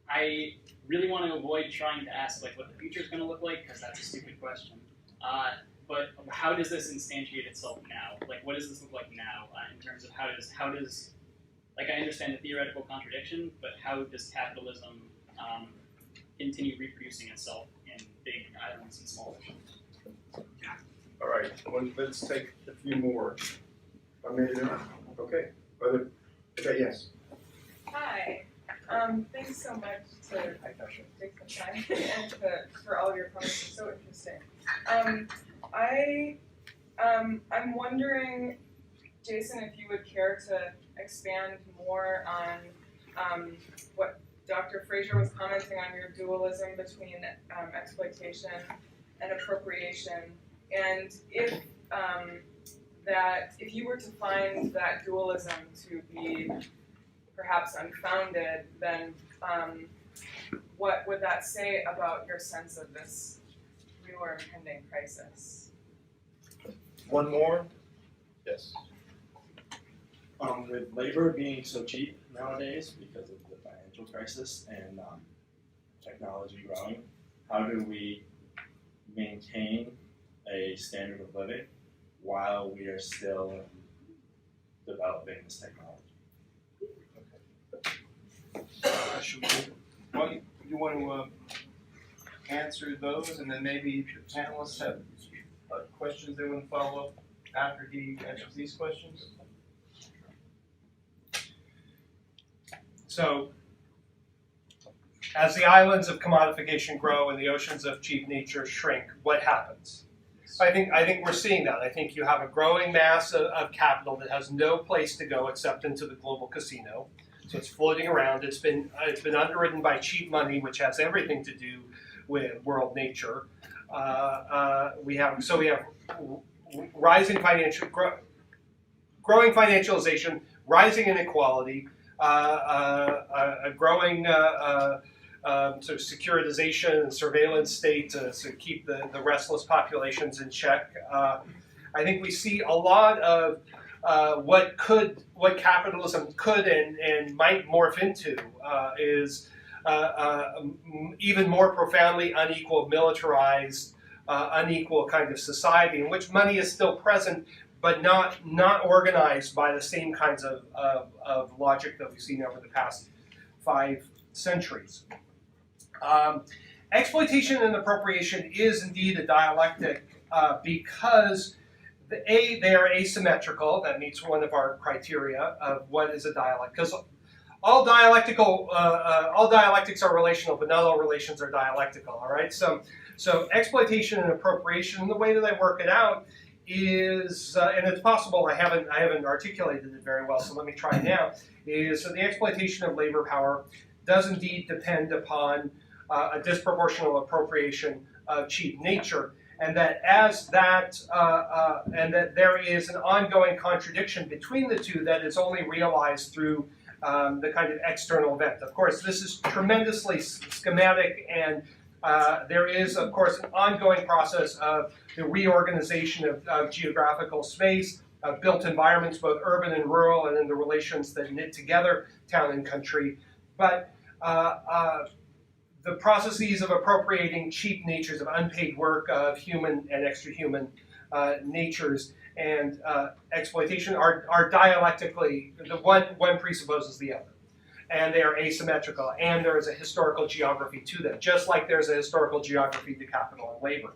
I really want to avoid trying to ask what the future is going to look like, because that's a stupid question. But how does this instantiate itself now? What does this look like now in terms of how does I understand the theoretical contradiction, but how does capitalism continue reproducing itself in big islands and small oceans? All right, well, let's take a few more. Okay. Okay, yes. Hi. Thanks so much to take some time and for all of your comments. It's so interesting. I'm wondering, Jason, if you would care to expand more on what Dr. Fraser was commenting on, your dualism between exploitation and appropriation, and if you were to find that dualism to be perhaps unfounded, then what would that say about your sense of this real or impending crisis? One more? Yes. With labor being so cheap nowadays because of the financial crisis and technology growing, how do we maintain a standard of living while we are still developing this technology? Well, you want to answer those, and then maybe the panelists have questions they want to follow up after he answers these questions? So, as the islands of commodification grow and the oceans of cheap nature shrink, what happens? I think we're seeing that. I think you have a growing mass of capital that has no place to go except into the global casino. So it's floating around. It's been underwritten by cheap money, which has everything to do with world nature. We have rising growing financialization, rising inequality, a growing sort of securitization and surveillance state to keep the restless populations in check. I think we see a lot of what capitalism could and might morph into is even more profoundly unequal, militarized, unequal kind of society in which money is still present, but not organized by the same kinds of logic that we've seen over the past 5 centuries. Exploitation and appropriation is indeed a dialectic because they are asymmetrical. That meets one of our criteria of what is a dialect. Because all dialectics are relational, but not all relations are dialectical. All right. So exploitation and appropriation, and the way that I work it out is, and it's possible I haven't articulated it very well. So let me try now. So the exploitation of labor power does indeed depend upon a disproportional appropriation of cheap nature. And that and that there is an ongoing contradiction between the two that is only realized through the kind of external event. Of course, this is tremendously schematic and There is, of course, an ongoing process of the reorganization of geographical space, of built environments, both urban and rural, and then the relations that knit together town and country. But the processes of appropriating cheap natures of unpaid work, of human and extra-human natures, and exploitation are dialectically, the one presupposes the other. And they are asymmetrical, and there is a historical geography to them, just like there's a historical geography to capital and labor.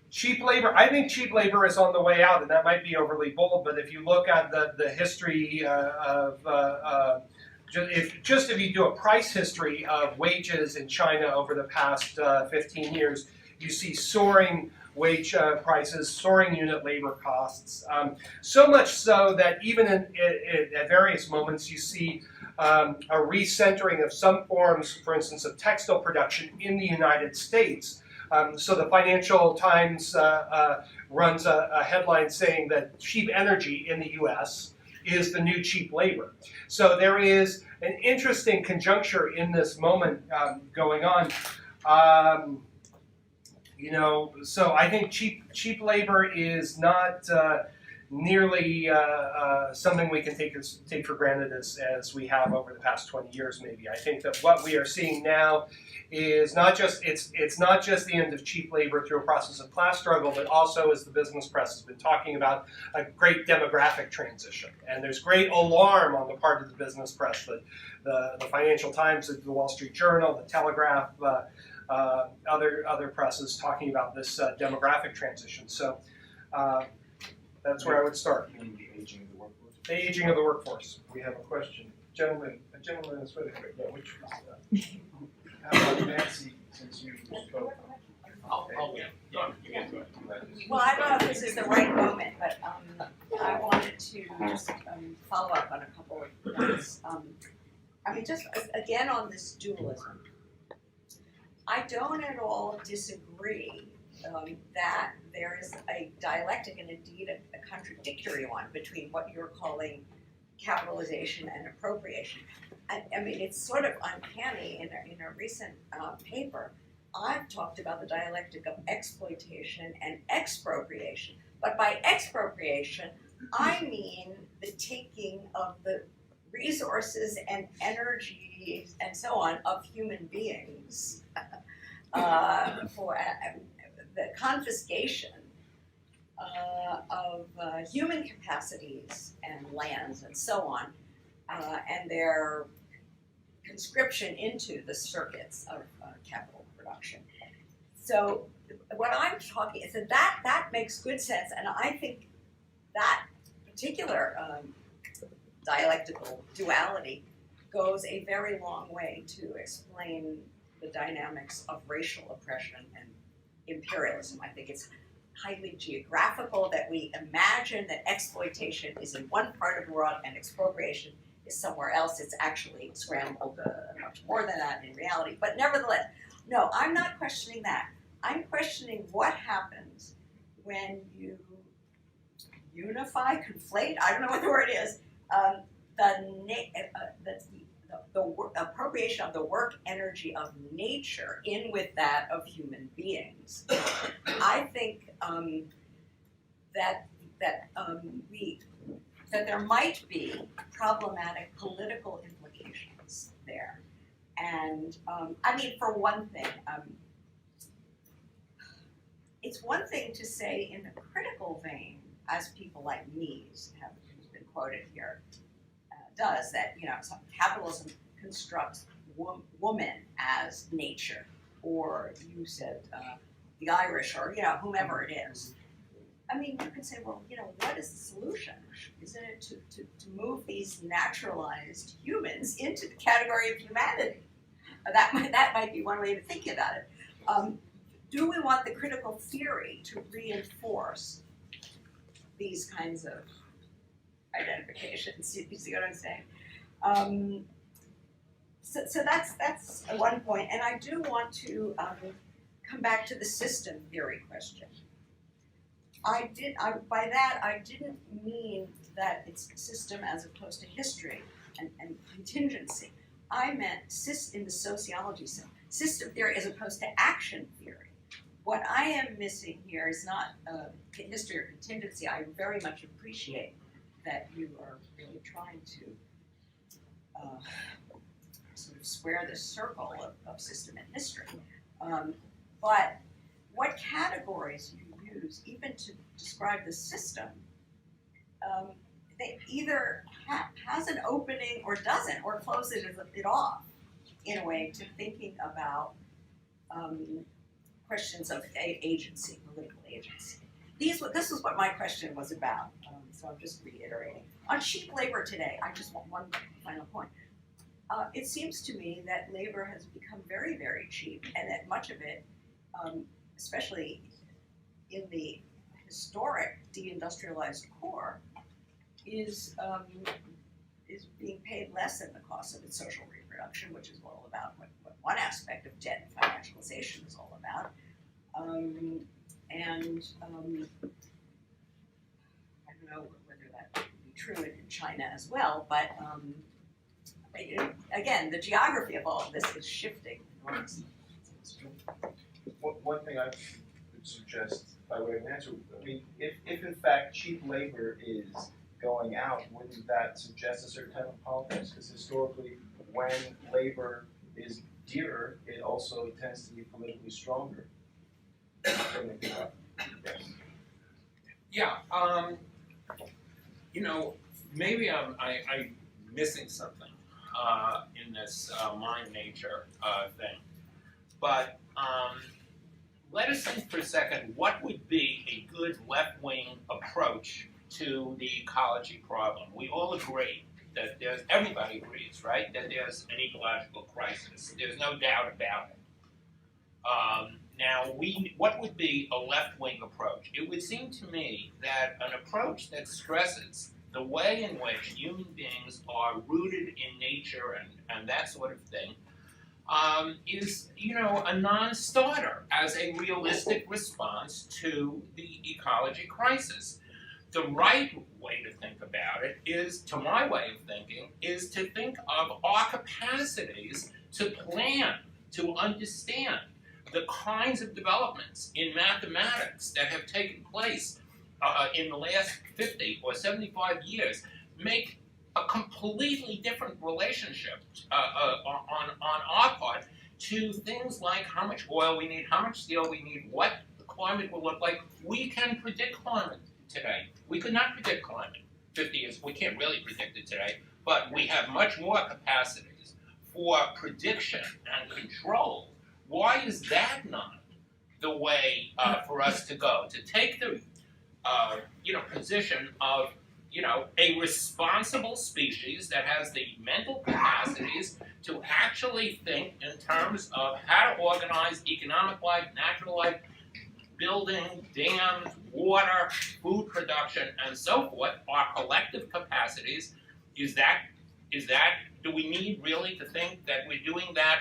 Cheap labor, I think cheap labor is on the way out, and that might be overly bold, but if you look at the history if you do a price history of wages in China over the past 15 years, you see soaring wage prices, soaring unit labor costs. So much so that even at various moments you see a recentering of some forms, for instance, of textile production in the United States. So the Financial Times runs a headline saying that cheap energy in the US is the new cheap labor. So there is an interesting conjuncture in this moment going on. So I think cheap labor is not nearly something we can take for granted as we have over the past 20 years maybe. I think that what we are seeing now is not just the end of cheap labor through a process of class struggle, but also, as the business press has been talking about, a great demographic transition. And there's great alarm on the part of the business press, the Financial Times, the Wall Street Journal, the Telegraph, other presses talking about this demographic transition. So that's where I would start. The aging of the workforce. The aging of the workforce. We have a question. A gentleman is with it. Yeah, which was that? How about Nancy, since you spoke? Well, I don't know if this is the right moment, but I wanted to just follow up on a couple of points. Just again on this dualism. I don't at all disagree that there is a dialectic and indeed a contradictory one between what you're calling capitalization and appropriation. It's sort of uncanny. In a recent paper, I've talked about the dialectic of exploitation and expropriation. But by expropriation, I mean the taking of the resources and energy and so on of human beings for the confiscation of human capacities and lands and so on, and their conscription into the circuits of capital production. So what I'm talking is that makes good sense, and I think that particular dialectical duality goes a very long way to explain the dynamics of racial oppression and imperialism. I think it's highly geographical that we imagine that exploitation is in one part of the world and expropriation is somewhere else. It's actually scrambled much more than that in reality. But nevertheless, no, I'm not questioning that. I'm questioning what happens when you unify, conflate, I don't know what the word is, the appropriation of the work energy of nature in with that of human beings. I think that there might be problematic political implications there. And for one thing, it's one thing to say in a critical vein, as people like Mies who's been quoted here, does, that capitalism constructs woman as nature, or you said the Irish, or whomever it is. You could say, well, what is the solution? Isn't it to move these naturalized humans into the category of humanity? That might be one way of thinking about it. Do we want the critical theory to reinforce these kinds of identifications? You see what I'm saying? So that's one point, and I do want to come back to the system theory question. By that I didn't mean that it's system as opposed to history and contingency. I meant in the sociology sense. system theory as opposed to action theory. What I am missing here is not history or contingency. I very much appreciate that you are really trying to sort of square this circle of system and history. But what categories you use, even to describe the system, they either has an opening or doesn't, or closes it off in a way to thinking about questions of agency, political agency. This is what my question was about, so I'm just reiterating. On cheap labor today, I just want one final point. It seems to me that labor has become very, very cheap, and that much of it, especially in the historic deindustrialized core, is being paid less than the cost of its social reproduction, which is all about what one aspect of debt and financialization is all about. I don't know whether that would be true in China as well, but again, the geography of all of this is shifting enormously. One thing I would suggest by way of an answer, I mean, if in fact cheap labor is going out, wouldn't that suggest a certain type of politics? Because historically, when labor is dearer, it also tends to be politically stronger. Yes. Yeah, you know, maybe I'm missing something in this mind nature thing, but let us think for a second, what would be a good left-wing approach to the ecology problem? We all agree that everybody agrees, right, that there's an ecological crisis. There's no doubt about it. Now, what would be a left-wing approach? It would seem to me that an approach that stresses the way in which human beings are rooted in nature and that sort of thing is, you know, a non-starter as a realistic response to the ecology crisis. The right way to think about it is, to my way of thinking, is to think of our capacities to plan, to understand the kinds of developments in mathematics that have taken place in the last 50 or 75 years make a completely different relationship on our part to things like how much oil we need, how much steel we need, what the climate will look like. We can predict climate today. We could not predict climate 50 years. We can't really predict it today, but we have much more capacities for prediction and control. Why is that not the way for us to go? To take the position of a responsible species that has the mental capacities to actually think in terms of how to organize economic life, natural life, building, dams, water, food production, and so forth, our collective capacities. Do we need really to think that we're doing that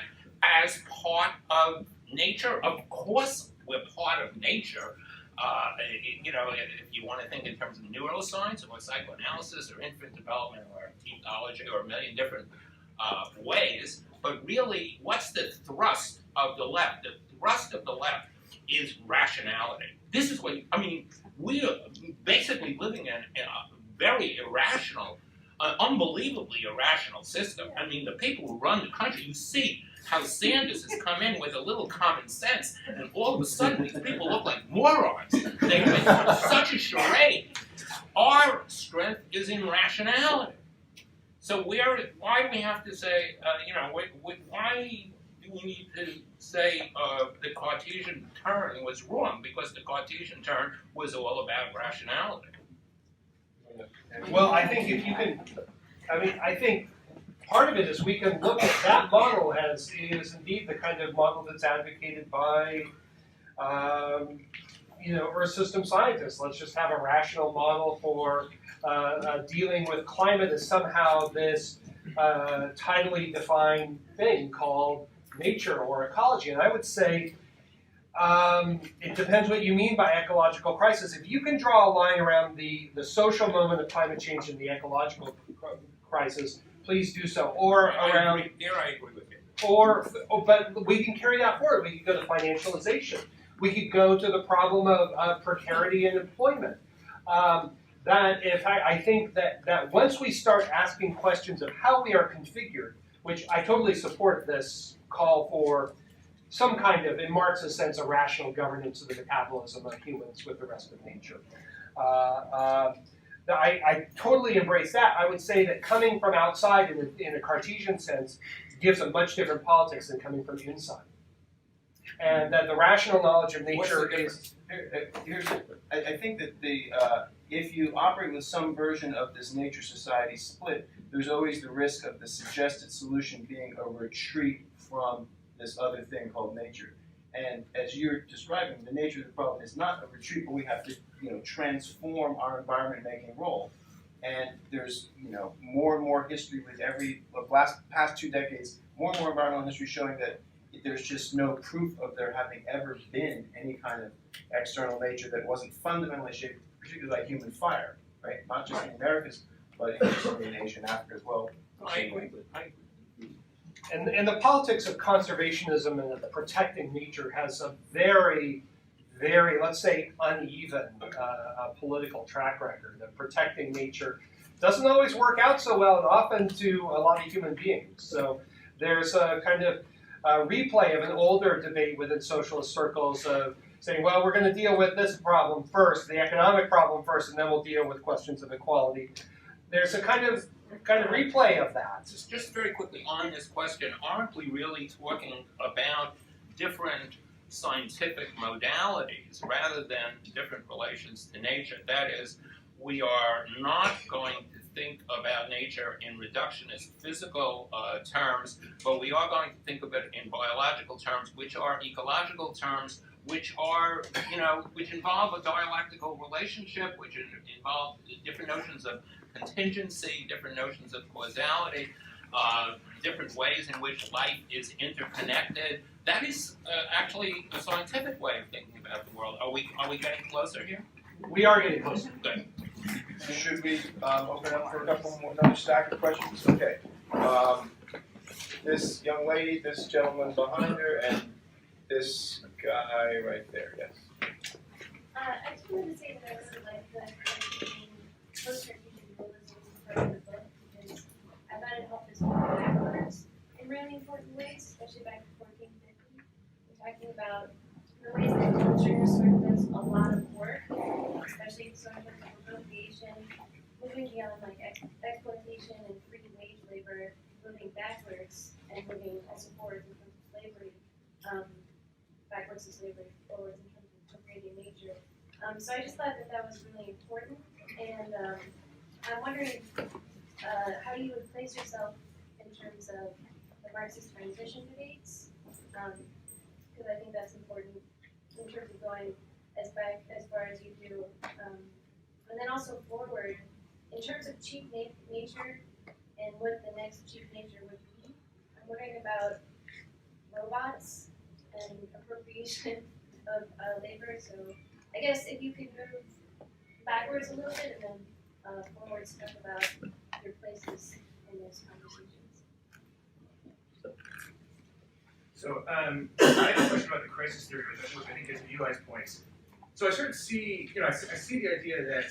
as part of nature? Of course we're part of nature. If you want to think in terms of neuroscience or psychoanalysis or infant development or ethology or a million different ways, but really, what's the thrust of the left? The thrust of the left is rationality. This is what, we're basically living in a very irrational, unbelievably irrational system. The people who run the country, you see how Sanders has come in with a little common sense, and all of a sudden these people look like morons. They've been through such a charade. Our strength is in rationality. So why do we have to say, why do we need to say the Cartesian turn was wrong? Because the Cartesian turn was all about rationality. Well, I think if you can, I think part of it is we can look at that model as is indeed the kind of model that's advocated by, Earth system scientists. Let's just have a rational model for dealing with climate as somehow this tidally defined thing called nature or ecology. And I would say it depends what you mean by ecological crisis. If you can draw a line around the social moment of climate change and the ecological crisis, please do so. Or I agree with you. But we can carry that forward. We could go to financialization. We could go to the problem of precarity in employment. I think that once we start asking questions of how we are configured, which I totally support this call for some kind of, in Marx's sense, a rational governance of the metabolism of humans with the rest of nature. I totally embrace that. I would say that coming from outside in a Cartesian sense gives a much different politics than coming from the inside. And that the rational knowledge of nature is... I think that if you operate with some version of this nature society split, there's always the risk of the suggested solution being a retreat from this other thing called nature. And as you're describing, the nature of the problem is not a retreat, but we have to, transform our environment-making role. And there's, more and more history with past 2 decades, more and more environmental history showing that there's just no proof of there having ever been any kind of external nature that wasn't fundamentally shaped, particularly by human fire, right? Not just in the Americas, but in Asia and Africa as well. I agree. And the politics of conservationism and of protecting nature has a very, very, let's say, uneven political track record. Of protecting nature doesn't always work out so well, and often to a lot of human beings. So there's a kind of replay of an older debate within socialist circles of saying, well, we're going to deal with this problem first, the economic problem first, and then we'll deal with questions of equality. There's a kind of replay of that. Just very quickly on this question, aren't we really talking about different scientific modalities rather than different relations to nature? That is, we are not going to think about nature in reductionist physical terms, but we are going to think of it in biological terms, which are ecological terms, which are, which involve a dialectical relationship, which involve different notions of contingency, different notions of causality, different ways in which life is interconnected. That is actually a scientific way of thinking about the world. Are we getting closer here? We are getting closer. Good. Should we open up for another stack of questions? Okay. This young lady, this gentleman behind her, and this guy right there, yes. I just wanted to say that I really like the post-strategic dualism part of the book because I thought it helped us move backwards in really important ways, especially back to 1450. We're talking about the ways that culture sort of does a lot of work, especially in terms of appropriation, moving beyond like exploitation and free wage labor, moving backwards and moving also forwards in terms of slavery, backwards to slavery, forwards in terms of appropriating nature. So I just thought that that was really important, and I'm wondering how you would place yourself in terms of the Marxist transition debates, because I think that's important in terms of going as far as you do, and then also forward in terms of cheap nature and what the next cheap nature would be. I'm wondering about robots and appropriation of labor. So I guess if you could move backwards a little bit and then forward stuff about your places in those conversations. So I have a question about the crisis theory, which I think is Eli's points. So I sort of see, I see the idea that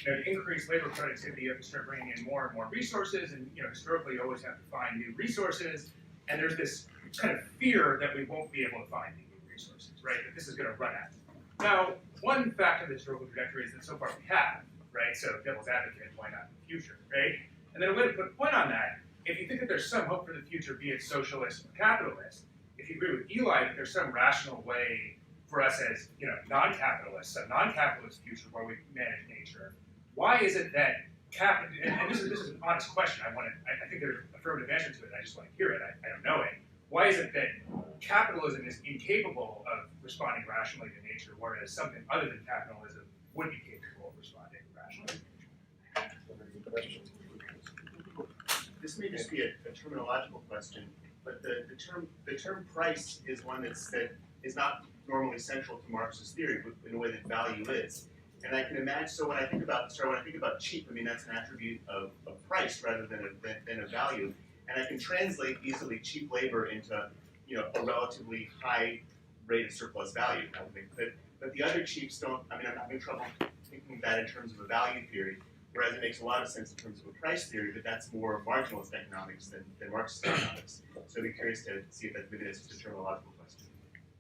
to increase labor productivity, you have to start bringing in more and more resources, and historically you always have to find new resources, and there's this kind of fear that we won't be able to find new resources, right? That this is going to run out. Now, one factor of the historical trajectory is that so far we have, right? So devil's advocate, why not in the future, right? And then a way to put a point on that, if you think that there's some hope for the future, be it socialist or capitalist, if you agree with Eli that there's some rational way for us as non-capitalists, a non-capitalist future where we manage nature, why is it that and this is an honest question. I think there's an affirmative answer to it. I just want to hear it. I don't know it. Why is it that capitalism is incapable of responding rationally to nature, whereas something other than capitalism would be capable of responding rationally to nature? This may just be a terminological question, but the term price is one that is not normally central to Marxist theory in a way that value is. And I can imagine. So when I think about cheap, I mean that's an attribute of price rather than a value. and I can translate easily cheap labor into, a relatively high rate of surplus value. I think. But the other chiefs don't. I mean, I'm having trouble thinking of that in terms of a value theory. Whereas it makes a lot of sense in terms of a price theory, but that's more marginalist economics than Marxist economics. So I'd be curious to see if maybe that's just a terminological question.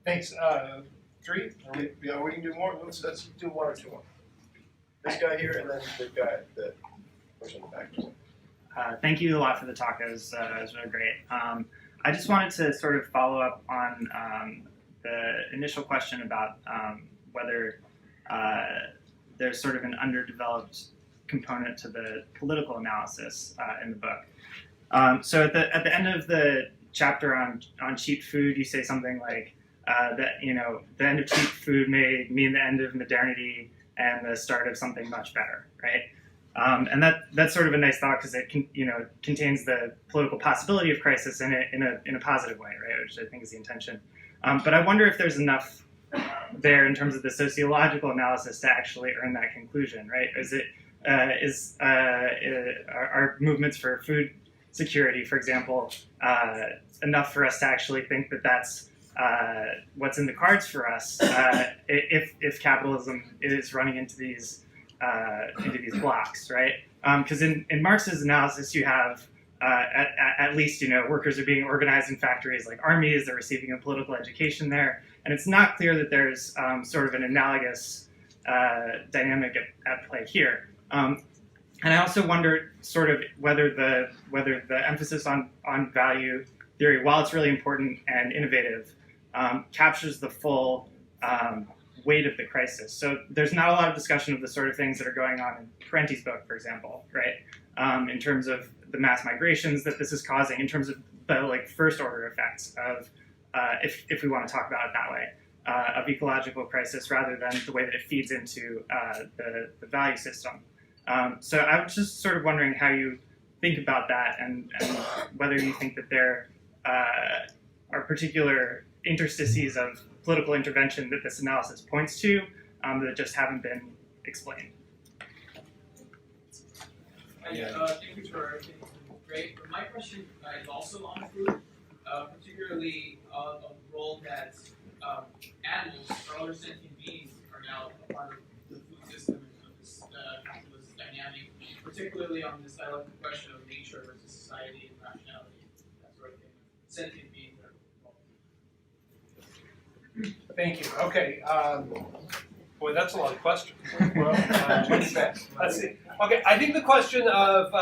Thanks. Three? Yeah, we can do more. Let's do one or two more. This guy here, and then the guy, the person in the back. Thank you a lot for the talk. It was really great. I just wanted to sort of follow up on the initial question about whether there's sort of an underdeveloped component to the political analysis in the book. So at the end of the chapter on cheap food, you say something like that the end of cheap food may mean the end of modernity and the start of something much better, right? And that's sort of a nice thought because it contains the political possibility of crisis in a positive way, right? Which I think is the intention. But I wonder if there's enough there in terms of the sociological analysis to actually earn that conclusion, right? Are movements for food security, for example, enough for us to actually think that that's what's in the cards for us if capitalism is running into these blocks, right? Because in Marx's analysis, you have at least workers are being organized in factories like armies. They're receiving a political education there, and it's not clear that there's sort of an analogous dynamic at play here. And I also wonder sort of whether the emphasis on value theory, while it's really important and innovative, captures the full weight of the crisis. So there's not a lot of discussion of the sort of things that are going on in Parenti's book, for example, right? In terms of the mass migrations that this is causing, in terms of the first order effects of, if we want to talk about it that way, of ecological crisis rather than the way that it feeds into the value system. So I was just sort of wondering how you think about that and whether you think that there are particular interstices of political intervention that this analysis points to that just haven't been explained. Thank you for everything. Great. My question is also on food, particularly the role that animals or other sentient beings are now a part of the food system and of this capitalist dynamic, particularly on this dialectical question of nature versus society and rationality, that sort of thing. Sentient beings are involved. Thank you. Okay. Boy, that's a lot of questions. Let's see. Okay, I think the question of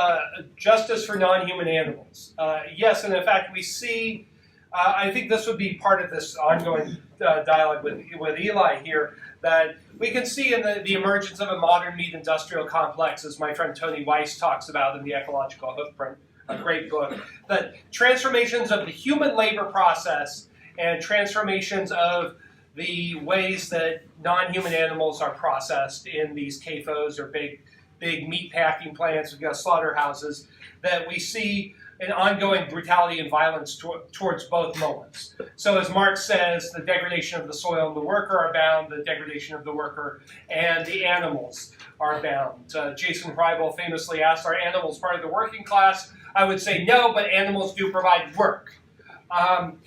justice for non-human animals. Yes, and in fact, we see. I think this would be part of this ongoing dialogue with Eli here. That we can see in the emergence of a modern meat industrial complex, as my friend Tony Weiss talks about in The Ecological Hoofprint, a great book. That transformations of the human labor process and transformations of the ways that non-human animals are processed in these CAFOs or big meat packing plants, we've got slaughterhouses, that we see an ongoing brutality and violence towards both moments. So as Marx says, the degradation of the soil and the worker are bound, the degradation of the worker and the animals are bound. Jason Freibel famously asked, are animals part of the working class? I would say no, but animals do provide work. Pardon?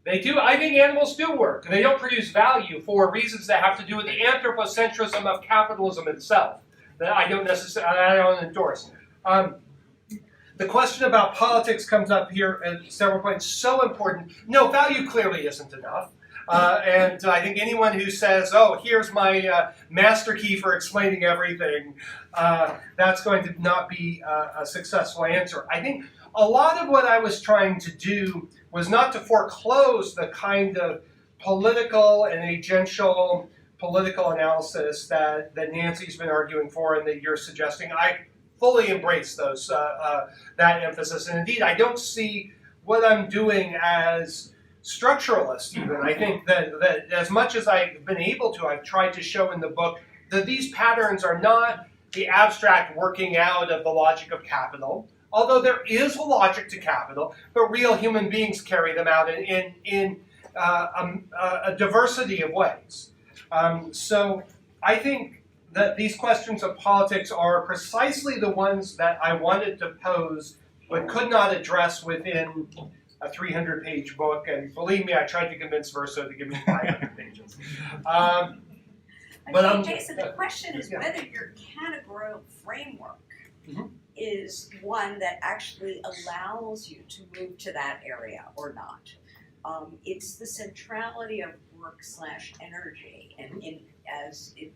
They do. I think animals do work. They don't produce value for reasons that have to do with the anthropocentrism of capitalism itself that I don't endorse. The question about politics comes up here at several points. So important. No, value clearly isn't enough. And I think anyone who says, oh, here's my master key for explaining everything, that's going to not be a successful answer. I think a lot of what I was trying to do was not to foreclose the kind of political and agential political analysis that Nancy's been arguing for and that you're suggesting. I fully embrace those that emphasis. And indeed, I don't see what I'm doing as structuralist even. I think that as much as I've been able to, I've tried to show in the book that these patterns are not the abstract working out of the logic of capital, although there is a logic to capital, but real human beings carry them out in a diversity of ways. So I think that these questions of politics are precisely the ones that I wanted to pose but could not address within a 300-page book. And believe me, I tried to convince Verso to give me 500 pages. But Jason, the question is whether your categorical framework is one that actually allows you to move to that area or not. It's the centrality of work/energy, and as it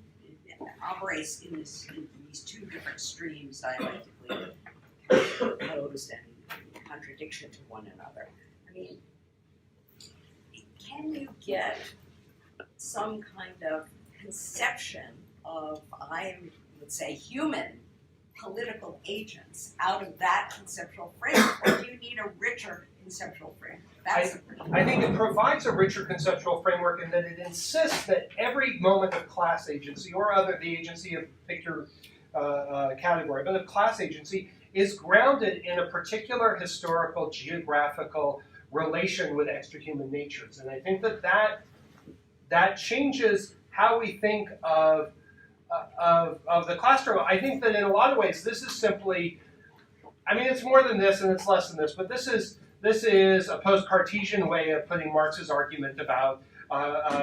operates in these two different streams dialectically opposed and contradiction to one another. I mean, can you get some kind of conception of, I would say, human political agents out of that conceptual framework, or do you need a richer conceptual framework? I think it provides a richer conceptual framework in that it insists that every moment of class agency, or the agency of pick your category, but of class agency, is grounded in a particular historical, geographical relation with extrahuman natures. And I think that changes how we think of the class struggle. I think that in a lot of ways this is simply, I mean, it's more than this and it's less than this, but this is a post-Cartesian way of putting Marx's argument about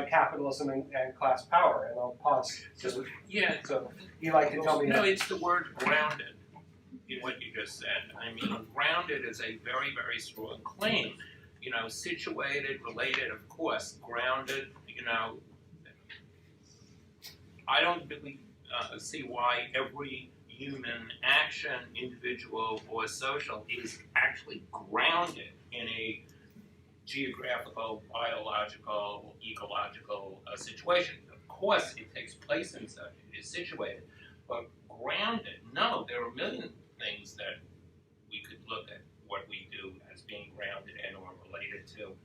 capitalism and class power. And I'll pause. Yeah. So you like to tell me? No, it's the word grounded in what you just said. I mean, grounded is a very, very strong claim. You know, situated, related, of course, grounded. You know, I don't really see why every human action, individual or social, is actually grounded in a geographical, biological, ecological situation. Of course, it takes place in such, it is situated, but grounded, no, there are a million things that we could look at what we do as being grounded and or related to.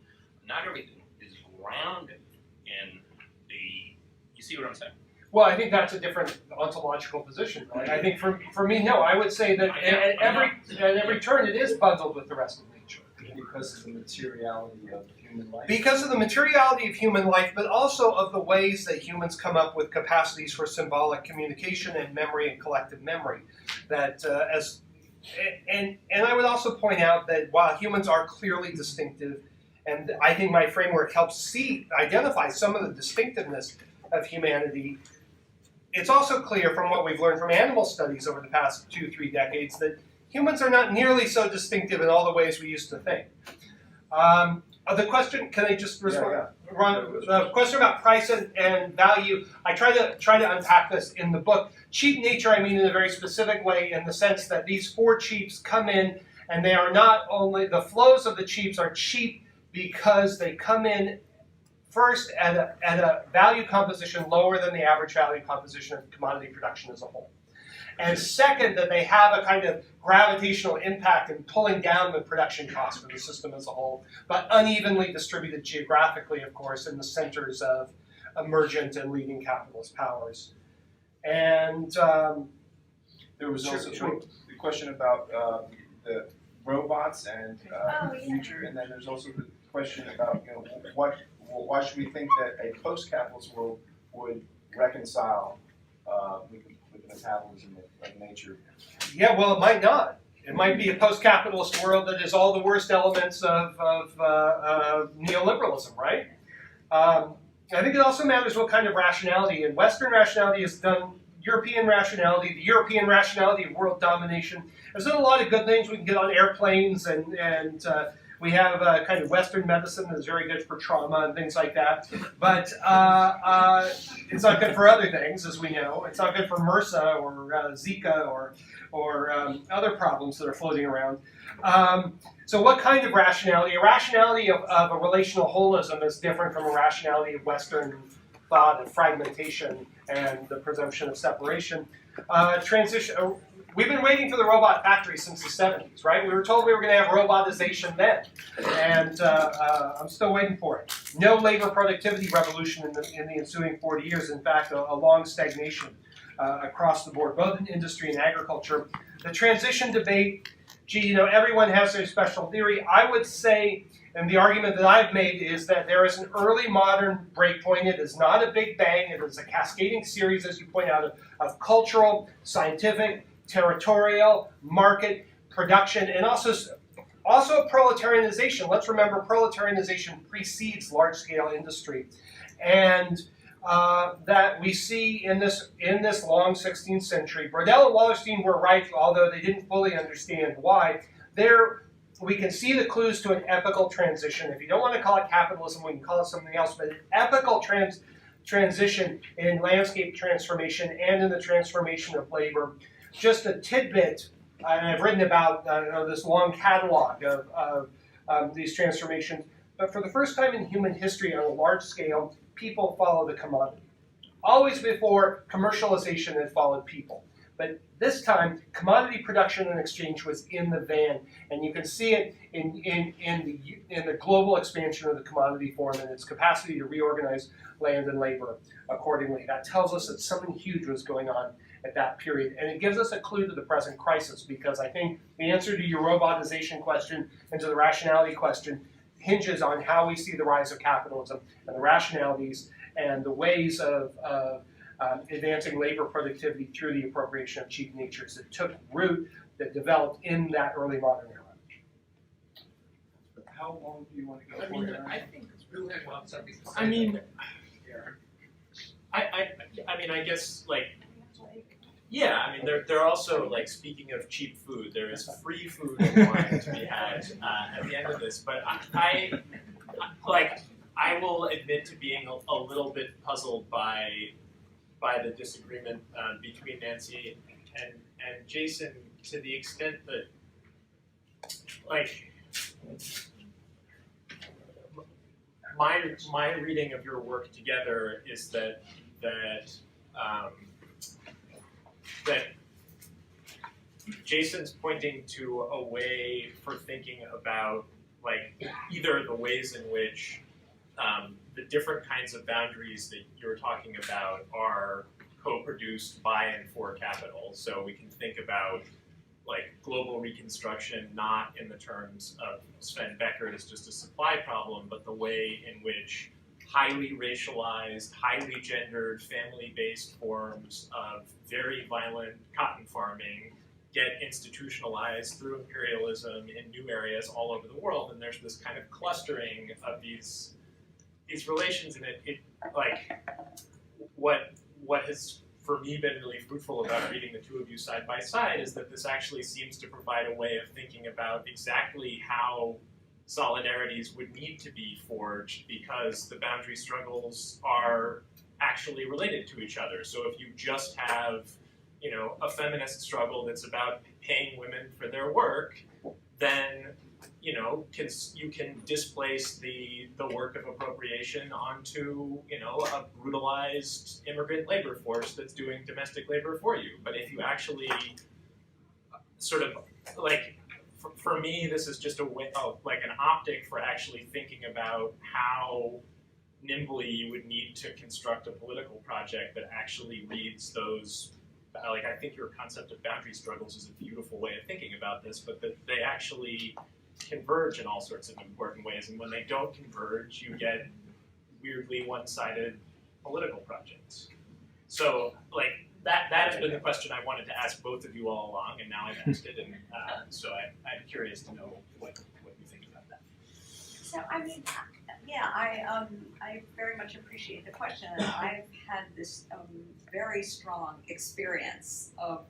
Not everything is grounded in the, you see what I'm saying? Well, I think that's a different ontological position. Right? I think for me, no. I would say that at every turn it is bundled with the rest of nature. Because of the materiality of human life? Because of the materiality of human life, but also of the ways that humans come up with capacities for symbolic communication and memory and collective memory. That and I would also point out that while humans are clearly distinctive, and I think my framework helps identify some of the distinctiveness of humanity, it's also clear from what we've learned from animal studies over the past 2-3 decades that humans are not nearly so distinctive in all the ways we used to think. The question, can I just respond? The question about price and value, I try to unpack this in the book. Cheap nature, I mean in a very specific way, in the sense that these 4 cheaps come in, and they are not only, the flows of the cheaps are cheap because they come in first at a value composition lower than the average value composition of commodity production as a whole. And second, that they have a kind of gravitational impact in pulling down the production cost for the system as a whole, but unevenly distributed geographically, of course, in the centers of emergent and leading capitalist powers. And there was also the question about the robots and the future, and then there's also the question about, you know, why should we think that a post-capitalist world would reconcile with the metabolism of nature? Yeah, well, it might not. It might be a post-capitalist world that is all the worst elements of neoliberalism, right? I think it also matters what kind of rationality. And Western rationality has done European rationality, the European rationality of world domination. There's done a lot of good things. We can get on airplanes and we have kind of Western medicine that's very good for trauma and things like that. But it's not good for other things, as we know. It's not good for MRSA or Zika or other problems that are floating around. So what kind of rationality? A rationality of a relational holism is different from a rationality of Western thought of fragmentation and the presumption of separation. We've been waiting for the robot factory since the 70s, right? We were told we were going to have robotization then, and I'm still waiting for it. No labor productivity revolution in the ensuing 40 years. In fact, a long stagnation across the board, both in industry and agriculture. The transition debate gee, everyone has their special theory. I would say, and the argument that I've made is that there is an early modern breakpoint. It is not a big bang. It is a cascading series, as you point out, of cultural, scientific, territorial, market, production, and also proletarianization. Let's remember proletarianization precedes large-scale industry. And that we see in this long 16th century. Brodel and Wallerstein were right, although they didn't fully understand why. There, we can see the clues to an epical transition. If you don't want to call it capitalism, we can call it something else, but an epical transition in landscape transformation and in the transformation of labor. Just a tidbit, and I've written about this long catalog of these transformations, but for the first time in human history on a large scale, people follow the commodity. Always before, commercialization had followed people. But this time, commodity production and exchange was in the van, and you can see it in the global expansion of the commodity form and its capacity to reorganize land and labor accordingly. That tells us that something huge was going on at that period, and it gives us a clue to the present crisis, because I think the answer to your robotization question and to the rationality question hinges on how we see the rise of capitalism and the rationalities and the ways of advancing labor productivity through the appropriation of cheap natures that took root, that developed in that early modern era. How long do you want to go I mean, for? I think It's really about something to say. I mean, I mean, I guess yeah. I mean, they're also speaking of cheap food. There is free food and wine to be had at the end of this. But I will admit to being a little bit puzzled by the disagreement between Nancy and Jason, to the extent that my reading of your work together is that Jason's pointing to a way for thinking about either the ways in which the different kinds of boundaries that you're talking about are co-produced by and for capital. So we can think about global reconstruction not in the terms of Sven Beckert as just a supply problem, but the way in which highly racialized, highly gendered, family-based forms of very violent cotton farming get institutionalized through imperialism in new areas all over the world, and there's this kind of clustering of these relations, and it what has for me been really fruitful about reading the two of you side by side is that this actually seems to provide a way of thinking about exactly how solidarities would need to be forged, because the boundary struggles are actually related to each other. So if you just have, a feminist struggle that's about paying women for their work, then you can displace the work of appropriation onto a brutalized immigrant labor force that's doing domestic labor for you. But if you actually sort of for me, this is just a way, an optic for actually thinking about how nimbly you would need to construct a political project that actually reads those. I think your concept of boundary struggles is a beautiful way of thinking about this, but that they actually converge in all sorts of important ways, and when they don't converge, you get weirdly one-sided political projects. So, that has been the question I wanted to ask both of you all along, and now I've asked it, and so I'm curious to know what you think about that. So, I mean, yeah, I very much appreciate the question. I've had this very strong experience of,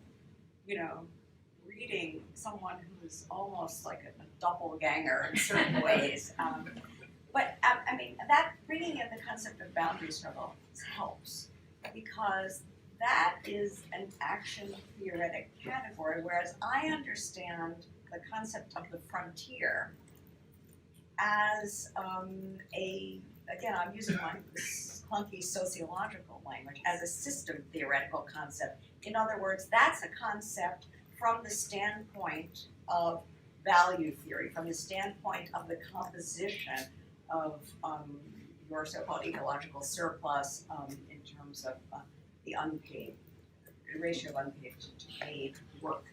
reading someone who's almost like a doppelganger in certain ways. But I mean, that reading of the concept of boundary struggle helps, because that is an action theoretic category, whereas I understand the concept of the frontier as again, I'm using my clunky sociological language, as a system theoretical concept. In other words, that's a concept from the standpoint of value theory, from the standpoint of the composition of your so-called ecological surplus in terms of the ratio of unpaid to paid work.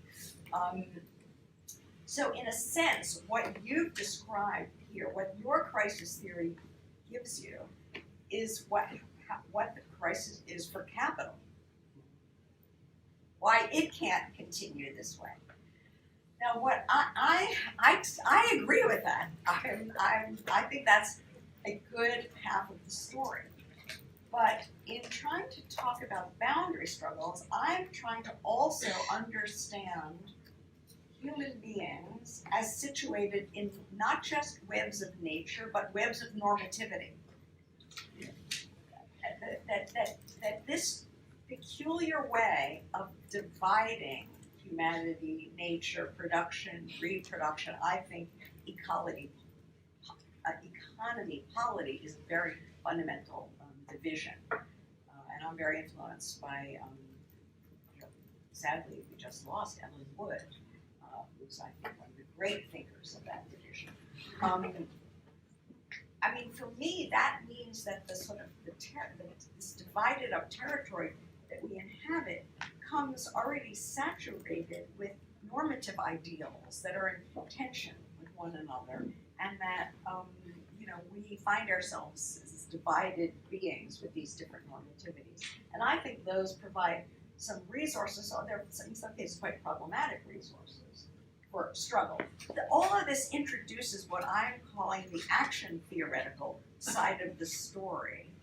So in a sense, what you've described here, what your crisis theory gives you, is what the crisis is for capital. Why it can't continue this way. Now, what I agree with that. I think that's a good half of the story. But in trying to talk about boundary struggles, I'm trying to also understand human beings as situated in not just webs of nature, but webs of normativity. That this peculiar way of dividing humanity, nature, production, reproduction, I think economy, polity is a very fundamental division. And I'm very influenced by, sadly, we just lost Ellen Wood, who's, I think, one of the great thinkers of that division. I mean, for me, that means that the sort of this divided up territory that we inhabit comes already saturated with normative ideals that are in tension with one another, and that we find ourselves as divided beings with these different normativities. And I think those provide some resources, or they're in some cases quite problematic resources for struggle. All of this introduces what I'm calling the action theoretical side of the story.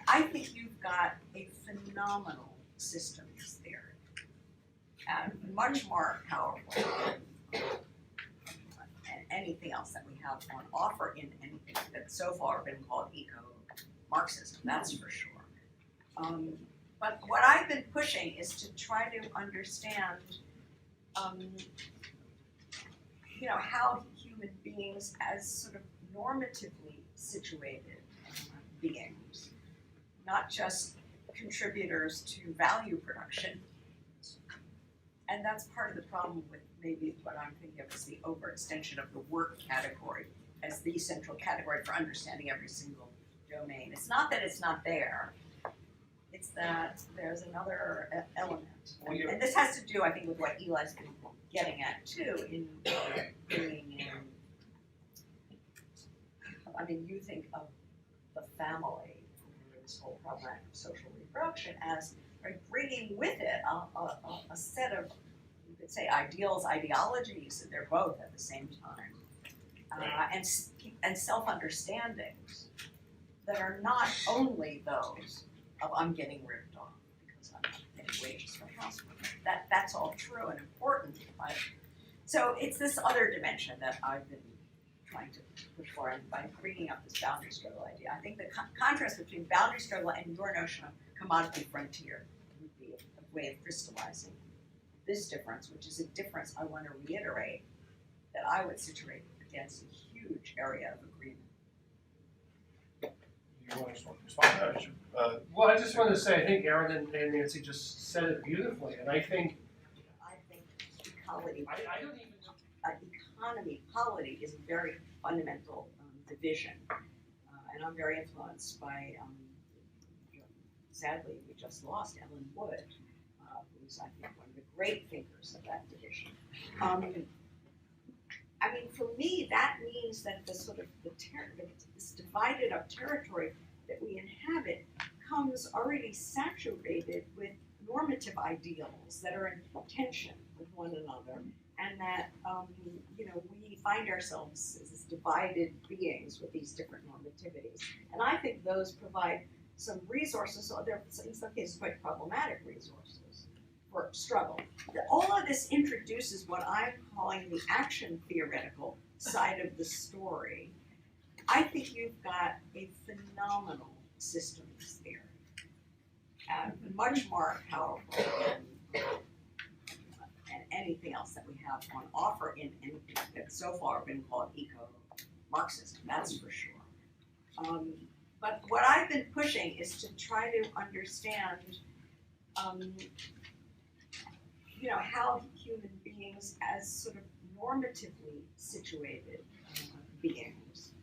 I think you've got a phenomenal systems theory, and much more powerful than anything else that we have on offer in anything that's so far been called eco-Marxism, that's for sure. But what I've been pushing is to try to understand how human beings as sort of normatively situated beings, not just contributors to value production. And that's part of the problem with maybe what I'm thinking of as the overextension of the work category as the central category for understanding every single domain. It's not that it's not there, it's that there's another element. And this has to do, I think, with what Eli's been getting at too, in bringing in, I mean, you think of the family, this whole problem of social reproduction, as bringing with it a set of, you could say, ideals, ideologies, and they're both at the same time, and self-understandings that are not only those of I'm getting ripped off because I'm not getting wages for housework. That's all true and important, but so it's this other dimension that I've been trying to push for, and by bringing up this boundary struggle idea. I think the contrast between boundary struggle and your notion of commodity frontier would be a way of crystallizing this difference, which is a difference I want to reiterate that I would situate against a huge area of agreement. You want to respond to that? Well, I just wanted to say, I think Aaron and Nancy just said it beautifully, and I think ecology, I don't even economy, polity is a very fundamental division, and I'm very influenced by, sadly, we just lost Ellen Wood, who's, I think, one of the great thinkers of that division. I mean, for me, that means that the sort of this divided up territory that we inhabit comes already saturated with normative ideals that are in tension with one another, and that we find ourselves as divided beings with these different normativities. And I think those provide some resources, so they're in some cases quite problematic resources for struggle. All of this introduces what I'm calling the action theoretical side of the story. I think you've got a phenomenal systems theory, and much more powerful than anything else that we have on offer in anything that's so far been called eco-Marxism, that's for sure. But what I've been pushing is to try to understand how human beings as sort of normatively situated beings,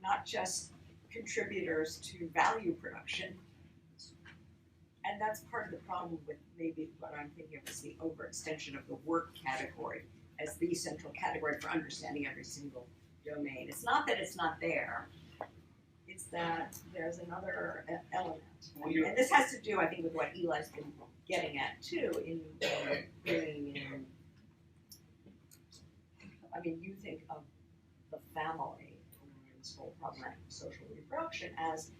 not just contributors to value production. And that's part of the problem with maybe what I'm thinking of as the overextension of the work category as the central category for understanding every single domain. It's not that it's not there, it's that there's another element. And this has to do, I think, with what Eli's been getting at too, in bringing in, I mean, you think of the family, this whole problematic social reproduction as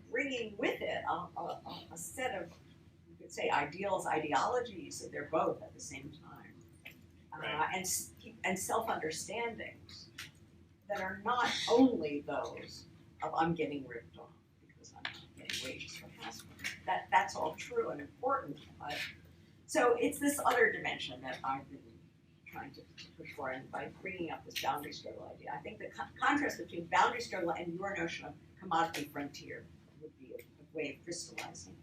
bringing with it a set of, you could say, ideals, ideologies, that they're both at the same time, and self-understandings that are not only those of I'm getting ripped off because I'm not getting wages for housework. That's all true and important, but so it's this other dimension that I've been trying to push for, and by bringing up this boundary struggle idea, I think the contrast between boundary struggle and your notion of commodity frontier would be a way of crystallizing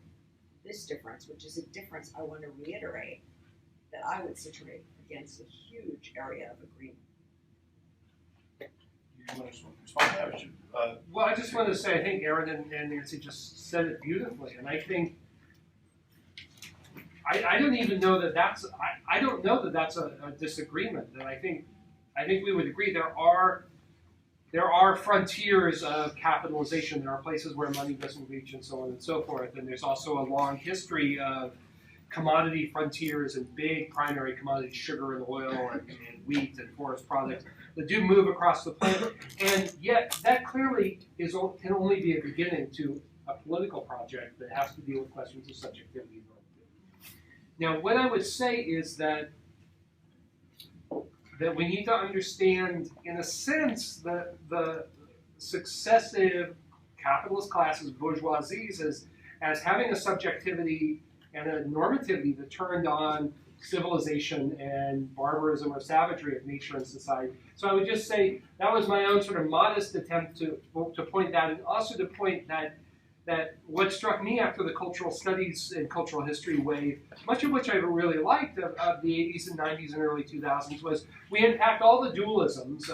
this difference, which is a difference I want to reiterate that I would situate against a huge area of agreement. You want to respond to that, or should, Well, I just wanted to say, I think Aaron and Nancy just said it beautifully, and I think I don't even know that that's I don't know that that's a disagreement. And I think we would agree there are frontiers of capitalization. There are places where money doesn't reach, and so on and so forth. And there's also a long history of commodity frontiers and big primary commodities, sugar and oil and wheat and forest products, that do move across the planet. And yet that clearly can only be a beginning to a political project that has to deal with questions of subjectivity. Now, what I would say is that we need to understand, in a sense, that the successive capitalist classes, bourgeoisies, as having a subjectivity and a normativity that turned on civilization and barbarism or savagery of nature and society. So I would just say that was my own sort of modest attempt to point that, and also to point that what struck me after the cultural studies and cultural history wave, much of which I really liked of the 80s and 90s and early 2000s, was we unpacked all the dualisms,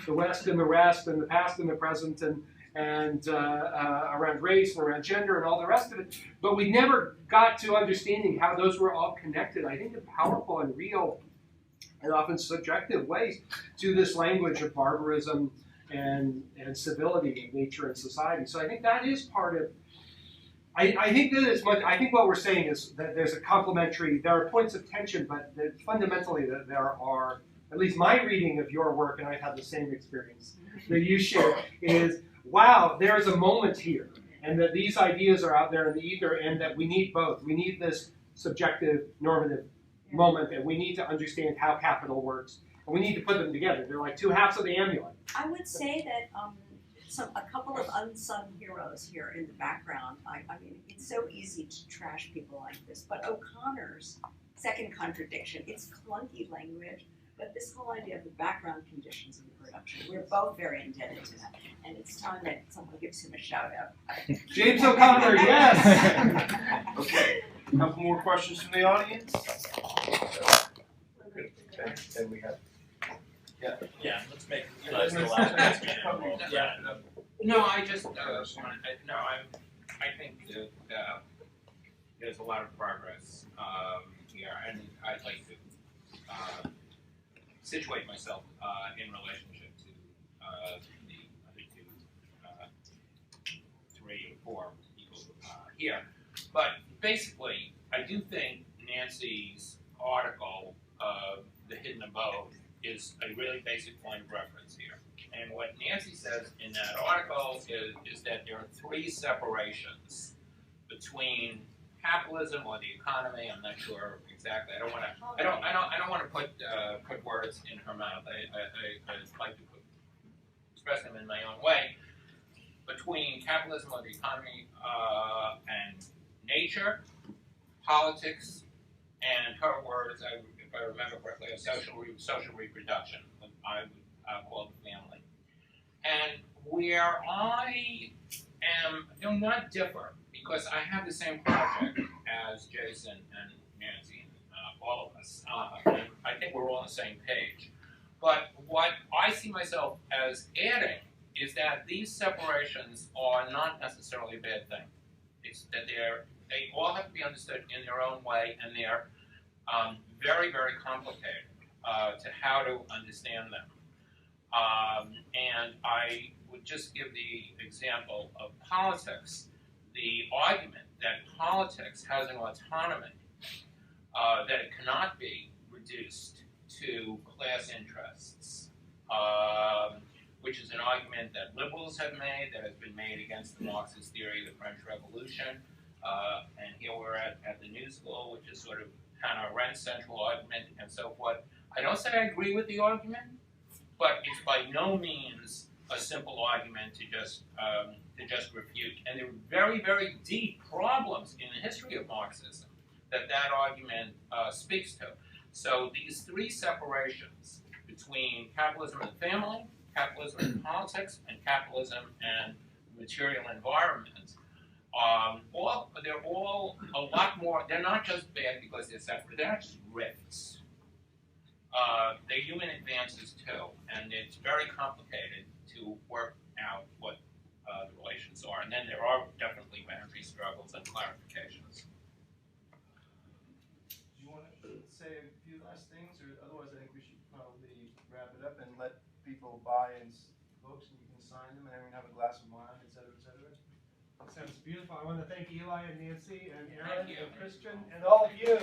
the West and the rest, and the past and the present, and around race and around gender and all the rest of it, but we never got to understanding how those were all connected, I think, in powerful and real and often subjective ways to this language of barbarism and civility of nature and society. So I think that is part of, I think that is much, I think what we're saying is that there's a complementary, there are points of tension, but that fundamentally that there are, at least my reading of your work, and I've had the same experience that you share, is, wow, there's a moment here, and that these ideas are out there in the ether, and that we need both. We need this subjective, normative moment, and we need to understand how capital works, and we need to put them together. They're like two halves of the amulet. I would say that a couple of unsung heroes here in the background. I mean, it's so easy to trash people like this, but O'Connor's second contradiction, it's clunky language, but this whole idea of the background conditions in production, we're both very indebted to that, and it's time that someone gives him a shout out. James O'Connor, yes! Okay, a couple more questions from the audience? Okay, then we have. Yeah, let's make Eli's the last one. Yeah. No, I just I think that there's a lot of progress here, and I'd like to situate myself in relationship to the other two, 3 or 4 people here. But basically, I do think Nancy's article, The Hidden Abode, is a really basic point of reference here. And what Nancy says in that article is that there are 3 separations between capitalism or the economy. I'm not sure exactly. I don't want to put words in her mouth. I'd like to express them in my own way. Between capitalism or the economy and nature, politics, and her words, if I remember correctly, a social reproduction, I would call the family. And where I do not differ, because I have the same project as Jason and Nancy and all of us. And I think we're all on the same page. But what I see myself as adding is that these separations are not necessarily a bad thing. It's that they all have to be understood in their own way, and they're very, very complicated. to how to understand them. And I would just give the example of politics. The argument that politics has an autonomy, that it cannot be reduced to class interests, which is an argument that liberals have made, that has been made against the Marxist theory of the French Revolution. And here we're at the New School, which is sort of Hannah Arendt's central argument and so forth. I don't say I agree with the argument, but it's by no means a simple argument to just refute. And there are very, very deep problems in the history of Marxism that argument speaks to. So these three separations between capitalism and the family, capitalism and politics, and capitalism and material environment, they're all a lot more, they're not just bad because they're separate, they're not just rifts. They're human advances too, and it's very complicated to work out what the relations are. And then there are definitely boundary struggles and clarifications. Do you want to say a few last things, or otherwise I think we should probably wrap it up and let people buy in books and you can sign them and everyone have a glass of wine, et cetera, et cetera. That sounds beautiful. I want to thank Eli and Nancy and Thank Aaron you. and Christian and all of you.